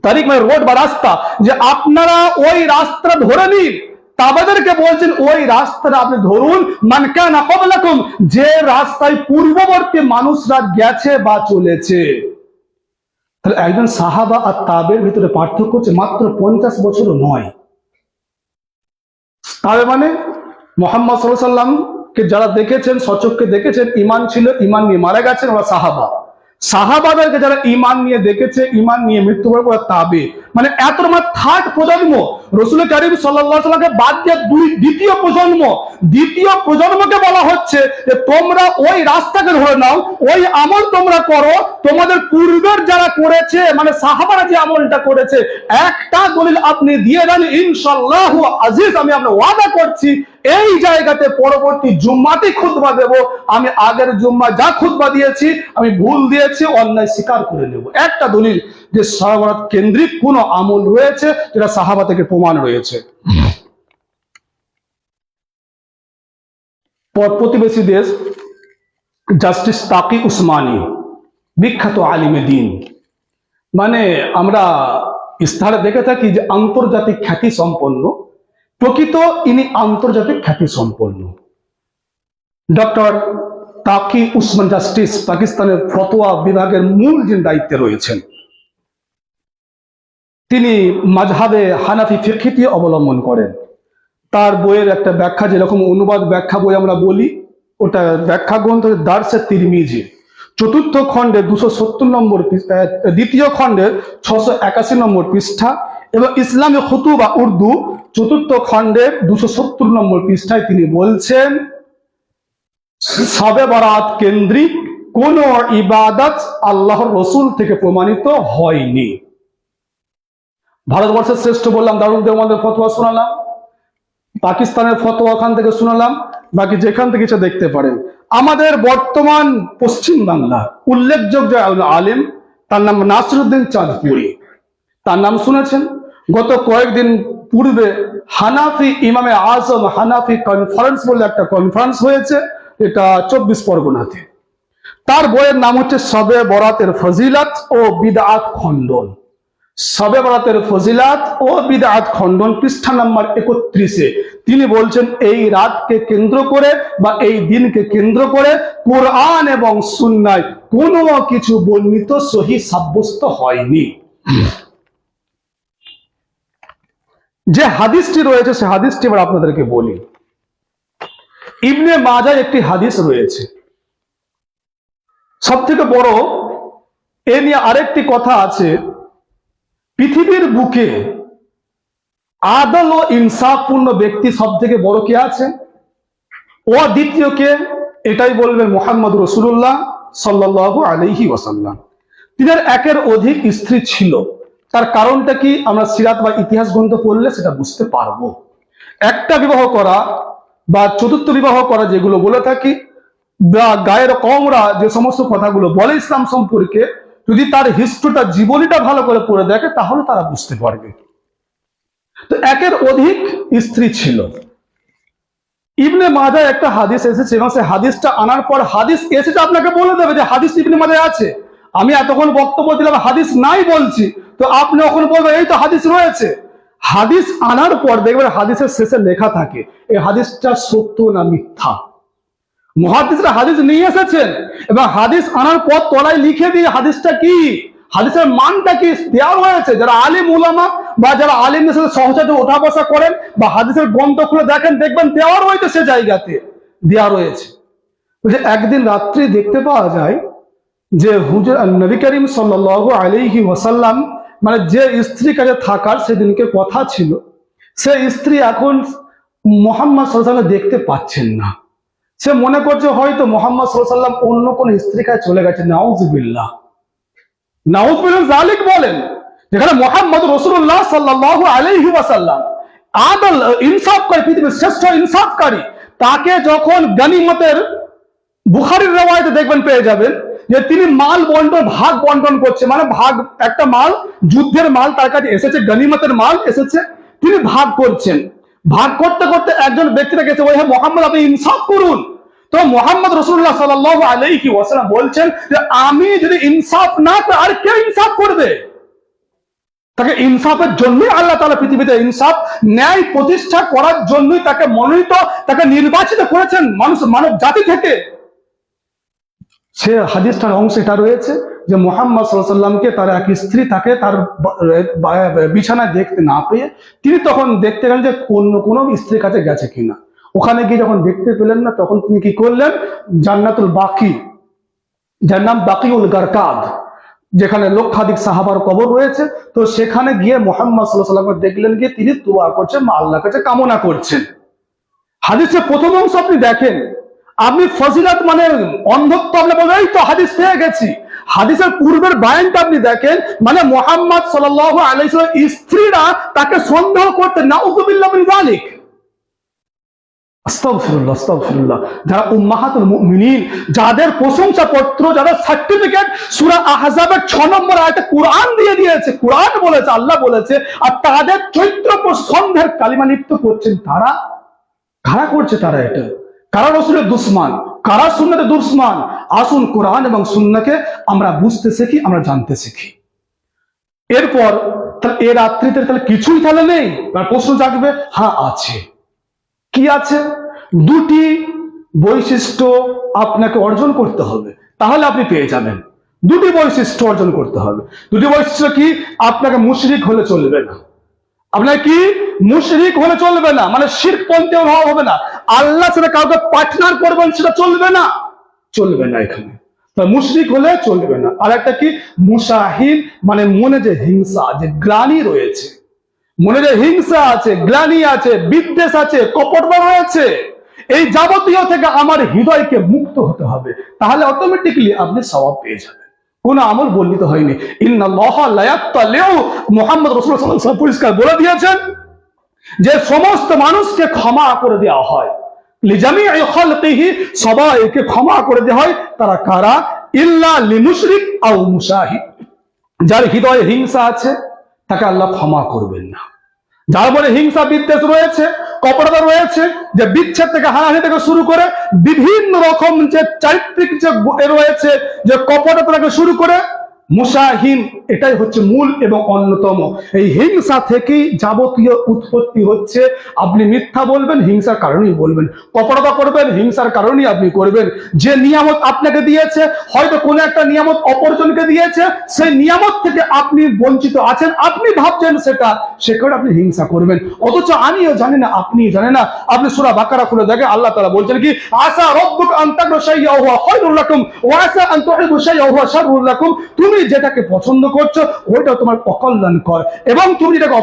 তারিক মানে রোড বা রাস্তা, যে আপনারা ওই রাস্তা ধরে নিন। তাদেরকে বলছেন ওই রাস্তাটা আপনি ধরুন, মান কানা ক্বাবলাকুম, যে রাস্তায় পূর্ববর্তী মানুষরা গেছে বা চলেছে। তাহলে একজন সাহাবা আর তাবের ভিতরে পার্থক্য হচ্ছে মাত্র 50 বছরও নয়। তাবে মানে মুহাম্মদ সাল্লাল্লাহু আলাইহি সাল্লামকে যারা দেখেছেন, সচক্ষে দেখেছেন, ঈমান ছিল, ঈমান নিয়ে মারা গেছেন, ওরা সাহাবা। সাহাবাদেরকে যারা ঈমান নিয়ে দেখেছে, ঈমান নিয়ে মৃত্যুবরণ করে তাবে, মানে এত মানে থার্ড প্রজন্ম। রাসূল কারীম সাল্লাল্লাহু আলাইহি ওয়াসাল্লামকে বাদ দিয়ে দ্বিতীয় প্রজন্ম, দ্বিতীয় প্রজন্মকে বলা হচ্ছে যে তোমরা ওই রাস্তাকে ধরে নাও, ওই আমল তোমরা করো তোমাদের পূর্বের যারা করেছে, মানে সাহাবারা যে আমলটা করেছে। একটা দলিল আপনি দিয়ে দেন, ইনশাআল্লাহু আজিজ, আমি আপনাকে ওয়াদা করছি এই জায়গাতে পরবর্তী জুম্মাতে খুতবা দেব। আমি আগের জুম্মা যা খুতবা দিয়েছি আমি ভুল দিয়েছি, অন্যায় স্বীকার করে নেব। একটা দলিল যে সাহাবাত কেন্দ্রিক কোন আমল রয়েছে যেটা সাহাবা থেকে প্রমাণ রয়েছে। প্রতিবেশী দেশ জাস্টিস তাকি উসমানী, বিখ্যাত আলিমে দ্বীন, মানে আমরা ইস্তাহারে দেখে থাকি যে আন্তর্জাতিক খ্যাতি সম্পন্ন, প্রকৃত ইনি আন্তর্জাতিক খ্যাতি সম্পন্ন। ডক্টর তাকি উসমান জাস্টিস পাকিস্তানের ফতোয়া বিভাগের মূল যিনি দায়িত্বে রয়েছেন, তিনি মাযহাবে হানাফি ফিকহি অবলম্বন করেন। তার বইয়ের একটা ব্যাখ্যা, যেরকম অনুবাদ ব্যাখ্যা বই আমরা বলি, ওটা ব্যাখ্যা গ্রন্থ দারসে তিরমিজি, 4th খণ্ডে 270 নম্বর, দ্বিতীয় খণ্ডে 681 নম্বর পৃষ্ঠা, এবং ইসলামী খুতুবা উর্দু 4th খণ্ডে 270 নম্বর পৃষ্ঠায় তিনি বলছেন শবে বরাত কেন্দ্রিক কোন ইবাদত আল্লাহর রসুল থেকে প্রমাণিত হয়নি। ভারতবর্ষের শ্রেষ্ঠ বললাম দারুল দেওবন্দের ফতোয়া শোনালাম, পাকিস্তানের ফতোয়া ওখান থেকে শোনালাম, বাকি যেখান থেকে ইচ্ছা দেখতে পারেন। আমাদের বর্তমান পশ্চিম বাংলা উল্লেখযোগ্য আলেম, তার নাম নাসিরউদ্দিন চাঁদপুরি, তার নাম শুনেছেন। গত কয়েকদিন পূর্বে হানাফি ইমামে আজম হানাফি কনফারেন্স বলে একটা কনফারেন্স হয়েছে, এটা 24 পরগনাতে। তার বইয়ের নাম হচ্ছে শবে বরাতের ফজিলাত ও বিদআত খণ্ডন। শবে বরাতের ফজিলাত ও বিদআত খণ্ডন, পৃষ্ঠা নাম্বার 31-এ তিনি বলছেন এই রাতকে কেন্দ্র করে বা এই দিনকে কেন্দ্র করে কোরআন এবং সুন্নায় কোনো কিছু বর্ণিত সহিহ সাব্যস্ত হয়নি। যে হাদিসটি রয়েছে সে হাদিসটি এবার আপনাদেরকে বলি। ইবনে মাজাহ একটি হাদিস রয়েছে। সব থেকে বড় এ নিয়ে আরেকটি কথা আছে, পৃথিবীর বুকে আদল ও ইনসাফপূর্ণ ব্যক্তি সব থেকে বড় কে আছে? ও দ্বিতীয় কে? এটাই বলবেন মুহাম্মদ রাসূলুল্লাহ সাল্লাল্লাহু আলাইহি ওয়াসাল্লাম। তিনার একের অধিক স্ত্রী ছিল। তার কারণটা কি আমরা সিরাত বা ইতিহাস গ্রন্থ পড়লে সেটা বুঝতে পারবো। একটা বিবাহ করা বা চতুর্থ বিবাহ করা যেগুলো বলে থাকি, বা গায়ের কমরা যে সমস্ত কথাগুলো বলে ইসলাম সম্পর্কে, যদি তার হিস্ট্রিটা জীবনীটা ভালো করে পড়ে দেখে তাহলে তারা বুঝতে পারবে। তো একের অধিক স্ত্রী ছিল। ইবনে মাজাহ একটা হাদিস এসেছে এবং সেই হাদিসটা আনার পর, হাদিস এসেছে আপনাকে বলে দেবে যে হাদিস ইবনে মাজাহ আছে। আমি এতক্ষণ বক্তব্য দিলাম হাদিস নাই বলছি, তো আপনি ওখানে বলবেন এই তো হাদিস রয়েছে। হাদিস আনার পর দেখবেন হাদিসের শেষে লেখা থাকে এই হাদিসটা সত্য না মিথ্যা। মুহাদ্দিসরা হাদিস নিয়ে এসেছেন এবং হাদিস আনার পর তলায় লিখে দিয়ে হাদিসটা কি, হাদিসের মানটা কি দেওয়া হয়েছে। যারা আলিম উলামা বা যারা আলিমদের সাথে সহজে ওঠা বসা করেন বা হাদিসের গ্রন্থ খুলে দেখেন, দেখবেন দেওয়া রয়েছে, সে জায়গাতে দেওয়া রয়েছে। একদিন রাত্রি দেখতে পাওয়া যায় যে হুজুর নবী করিম সাল্লাল্লাহু আলাইহি ওয়াসাল্লাম, মানে যে স্ত্রী কাছে থাকার সেদিনকে কথা ছিল, সে স্ত্রী এখন মুহাম্মদ সাল্লাল্লাহু আলাইহি ওয়াসাল্লাম দেখতে পাচ্ছেন না। সে মনে করছে হয়তো মুহাম্মদ সাল্লাল্লাহু আলাইহি ওয়াসাল্লাম অন্য কোন স্ত্রীর কাছে চলে গেছে। নাউযুবিল্লাহ, নাউযুবিল্লাহ জালিক বলেন, যেখানে মুহাম্মদ রাসূলুল্লাহ সাল্লাল্লাহু আলাইহি ওয়াসাল্লাম আদল ইনসাফকারী, পৃথিবীর শ্রেষ্ঠ ইনসাফকারী, তাকে যখন গনিমতের, বুখারীর রওয়ায়াতে দেখবেন পেয়ে যাবেন যে তিনি মাল বন্টন, ভাগ বন্টন করছে, মানে ভাগ, একটা মাল, যুদ্ধের মাল তার কাছে এসেছে, গনিমতের মাল এসেছে, তিনি ভাগ করছেন। ভাগ করতে করতে একজন ব্যক্তিরা গেছে, ওই হ্যাঁ মুহাম্মদ আপনি ইনসাফ করুন। তো মুহাম্মদ রাসূলুল্লাহ সাল্লাল্লাহু আলাইহি ওয়াসাল্লাম বলছেন যে আমি যদি ইনসাফ না করি আর কে ইনসাফ করবে? তাকে ইনসাফের জন্যই আল্লাহ তাআলা পৃথিবীতে ইনসাফ, ন্যায় প্রতিষ্ঠা করার জন্যই তাকে মনোনীত, তাকে নির্বাচিত করেছেন মানব জাতি থেকে। সে হাদিসটার অংশ এটা রয়েছে যে মুহাম্মদ সাল্লাল্লাহু আলাইহি ওয়াসাল্লামকে তার এক স্ত্রী তাকে তার বিছানায় দেখতে না পেয়ে তিনি তখন দেখতে গেলেন যে অন্য কোনো স্ত্রীর কাছে গেছে কিনা। ওখানে গিয়ে যখন দেখতে পেলেন না, তখন তিনি কি করলেন, জান্নাতুল বাকি, যার নাম বাকিউল গারকাদ, যেখানে লক্ষাধিক সাহাবার কবর রয়েছে, তো সেখানে গিয়ে মুহাম্মদ সাল্লাল্লাহু আলাইহি ওয়াসাল্লামকে দেখলেন গিয়ে তিনি দোয়া করছেন, আল্লাহর কাছে কামনা করছেন। হাদিসের প্রথম অংশ আপনি দেখেন, আপনি ফজিলত মানে অন্ধত্ব, আপনি বলেন এই তো হাদিস পেয়ে গেছি। হাদিসের পূর্বের বায়ানটা আপনি দেখেন, মানে মুহাম্মদ সাল্লাল্লাহু আলাইহি ওয়াসাল্লাম স্ত্রীরা তাকে সন্দেহ করতেন, নাউযুবিল্লাহ মিন যালিক। আস্তাগফিরুল্লাহ, আস্তাগফিরুল্লাহ। যারা উম্মাহাতুল মুমিনিন, যাদের প্রশংসা পত্র, যাদের সার্টিফিকেট সূরা আহজাবের 6 নম্বর আয়াতে কুরআন দিয়ে দিয়েছে, কুরআন বলেছে, আল্লাহ বলেছে, আর তাদের চরিত্র সন্দেহের কালিমা লিপ্ত করছেন তারা। কারা করছে তারা এটা? কারা রাসূলের দুশমন, কারা সুন্নাতের দুশমন? আসুন কোরআন এবং সুন্নাহকে আমরা বুঝতে শিখি, আমরা জানতে শিখি। এরপর এ রাত্রিতে তাহলে কিছুই তাহলে নেই? প্রশ্ন জাগবে, হ্যাঁ আছে। কি আছে? দুটি বৈশিষ্ট্য আপনাকে অর্জন করতে হবে, তাহলে আপনি পেয়ে যাবেন। দুটি বৈশিষ্ট্য অর্জন করতে হবে। দুটি বৈশিষ্ট্য কি? আপনাকে মুশরিক হলে চলবে না, আপনার কি মুশরিক হলে চলবে না, মানে শিরকপন্থী হওয়া হবে না, আল্লাহ সাথে কাউকে পার্টনার করবেন সেটা চলবে না, চলবে না এখানে। মুশরিক হলে চলবে না। আর একটা কি? মুশাহিন, মানে মনে যে হিংসা, যে গ্লানি রয়েছে, মনে যে হিংসা আছে, গ্লানি আছে, বিদ্বেষ আছে, কপটতা রয়েছে, এই যাবতীয় থেকে আমার হৃদয়কে মুক্ত হতে হবে, তাহলে অটোমেটিক্যালি আপনি সওয়াব পেয়ে যাবেন। কোন আমল বর্ণিত হয়নি। ইন্নাল্লাহা লা ইয়াত্তালিউ, মুহাম্মদ রাসূলুল্লাহ সাল্লাল্লাহু আলাইহি ওয়াসাল্লাম পরিষ্কার বলে দিয়েছেন যে সমস্ত মানুষকে ক্ষমা করে দেওয়া হয়, লিজামিই খালকিহি, সবাইকে ক্ষমা করে দেওয়া হয়। তারা কারা? ইল্লা লিমুশরিক আও মুশাহিদ, যার হৃদয়ে হিংসা আছে তাকে আল্লাহ ক্ষমা করবেন না। যার মনে হিংসা বিদ্বেষ রয়েছে, কপটতা রয়েছে, যে বিচ্ছেদ থেকে হানাহানি থেকে শুরু করে বিভিন্ন রকম যে চারিত্রিক যে রয়েছে, যে কপটতা থেকে শুরু করে মুশাহিন, এটাই হচ্ছে মূল এবং অন্যতম। এই হিংসা থেকেই যাবতীয় উৎপত্তি হচ্ছে। আপনি মিথ্যা বলবেন, হিংসার কারণেই বলবেন। কপটতা করবেন, হিংসার কারণেই আপনি করবেন। যে নিয়ামত আপনাকে দিয়েছে, হয়তো কোনো একটা নিয়ামত অপরজনকে দিয়েছে, সেই নিয়ামত থেকে আপনি বঞ্চিত আছেন, আপনি ভাবছেন সেটা, সে কারণে আপনি হিংসা করবেন। অথচ আমিও জানি না, আপনি জানেন না। আপনি সূরা বাকারা খুলে দেখে আল্লাহ তাআলা বলছেন কি, আসা রাব্বুকা আন তাকরা শাইআ ওয়া খায়রুল লাকুম ওয়া আসা আন তুহিব্বু শাইআ ওয়া শাররুল লাকুম। তুমি যেটাকে পছন্দ করছো ওইটা তোমার অকল্যাণকর, এবং তুমি যেটাকে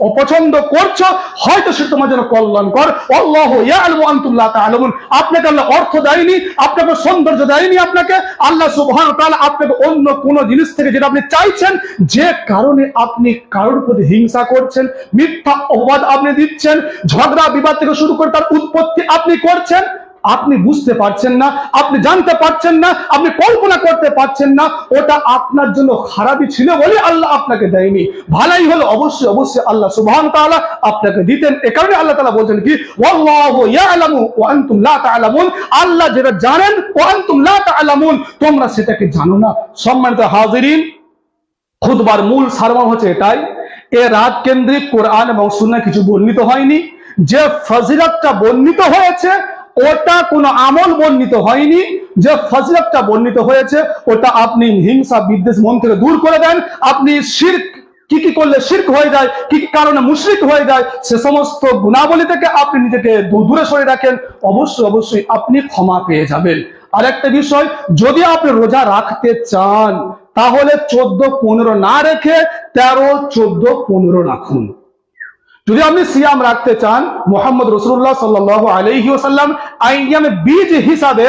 অপছন্দ করছো হয়তো সে তোমার জন্য কল্যাণকর। আল্লাহু ইয়ালামু আনতুম লা তা'লামুন। আপনাকে আল্লাহ অর্থ দেয়নি, আপনাকে সৌন্দর্য দেয়নি, আপনাকে আল্লাহ সুবহানাহু ওয়া তাআলা আপনাকে অন্য কোন জিনিস থেকে যেটা আপনি চাইছেন, যে কারণে আপনি কারোর প্রতি হিংসা করছেন, মিথ্যা অপবাদ আপনি দিচ্ছেন, ঝগড়া বিবাদ থেকে শুরু করে তার উৎপত্তি আপনি করছেন, আপনি বুঝতে পারছেন না, আপনি জানতে পারছেন না, আপনি কল্পনা করতে পারছেন না। ওটা আপনার জন্য খারাপই ছিল বলে আল্লাহ আপনাকে দেয়নি, ভালাই হলো অবশ্যই অবশ্যই আল্লাহ সুবহানাহু ওয়া তাআলা আপনাকে দিতেন। এ কারণে আল্লাহ তাআলা বলছেন কি, ওয়াল্লাহু ইয়ালামু ওয়া আনতুম লা তা'লামুন। আল্লাহ যেটা জানেন, ওয়া আনতুম লা তা'লামুন, তোমরা সেটাকে জানো না। সম্মানিত হাজিরিন, খুতবার মূল সারমর্ম হচ্ছে এটাই, এ রাত কেন্দ্রিক কোরআন এবং সুন্নাহ কিছু বর্ণিত হয়নি। যে ফজিলতটা বর্ণিত হয়েছে ওটা কোনো আমল বর্ণিত হয়নি। যে ফজিলতটা বর্ণিত হয়েছে ওটা আপনি হিংসা বিদ্বেষ মন থেকে দূর করে দেন। আপনি শিরক, কি কি করলে শিরক হয়ে যায়, কি কি কারণে মুশরিক হয়ে যায়, সে সমস্ত গুণাবলী থেকে আপনি নিজেকে দূরে সরে রাখেন, অবশ্যই অবশ্যই আপনি ক্ষমা পেয়ে যাবেন। আর একটা বিষয়, যদি আপনি রোজা রাখতে চান তাহলে 14-15 না রেখে 13-14-15 রাখুন। যদি আপনি সিয়াম রাখতে চান, মুহাম্মদ রাসূলুল্লাহ সাল্লাল্লাহু আলাইহি ওয়াসাল্লাম আইয়ামে বীজ হিসাবে,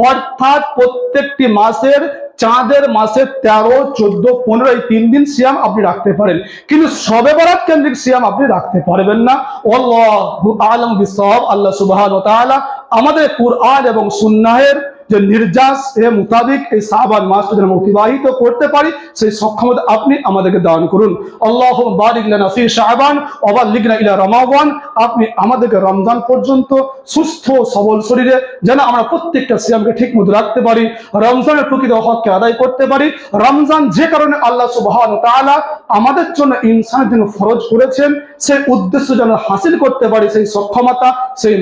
অর্থাৎ প্রত্যেকটি মাসের চাঁদের মাসে 13, 14, 15 এই 3 দিন সিয়াম আপনি রাখতে পারেন, কিন্তু শবে বরাত কেন্দ্রিক সিয়াম আপনি রাখতে পারবেন না। আল্লাহু আ'লাম বিসওয়াব। আল্লাহ সুবহানাহু ওয়া তাআলা আমাদের কুরআন এবং সুন্নাহের যে নির্যাস এর মোতাবেক এই শাবান মাসটা যেন অতিবাহিত করতে পারি, সেই সক্ষমতা আপনি আমাদেরকে দান করুন। আল্লাহুম্মা বারিক লানা ফি শাবান ওয়া বাল্লিগনা ইলা রমাদান। আপনি আমাদেরকে রমজান পর্যন্ত সুস্থ সবল শরীরে যেন আমরা প্রত্যেকটা সিয়ামকে ঠিক মতো রাখতে পারি, রমজানের প্রকৃত হককে আদায় করতে পারি। রমজান যে কারণে আল্লাহ সুবহানাহু ওয়া তাআলা আমাদের জন্য ইনসানের জন্য ফরজ করেছেন, সেই উদ্দেশ্য যেন হাসিল করতে পারি, সেই সক্ষমতা, সেই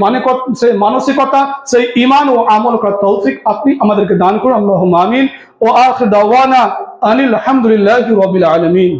মানসিকতা, সেই ঈমান ও আমল করার তৌফিক আপনি আমাদেরকে দান করুন। আল্লাহুম্মা আমিন। ওয়া আখির দাওয়ানা আনিল হামদুলিল্লাহি রাব্বিল আলামিন।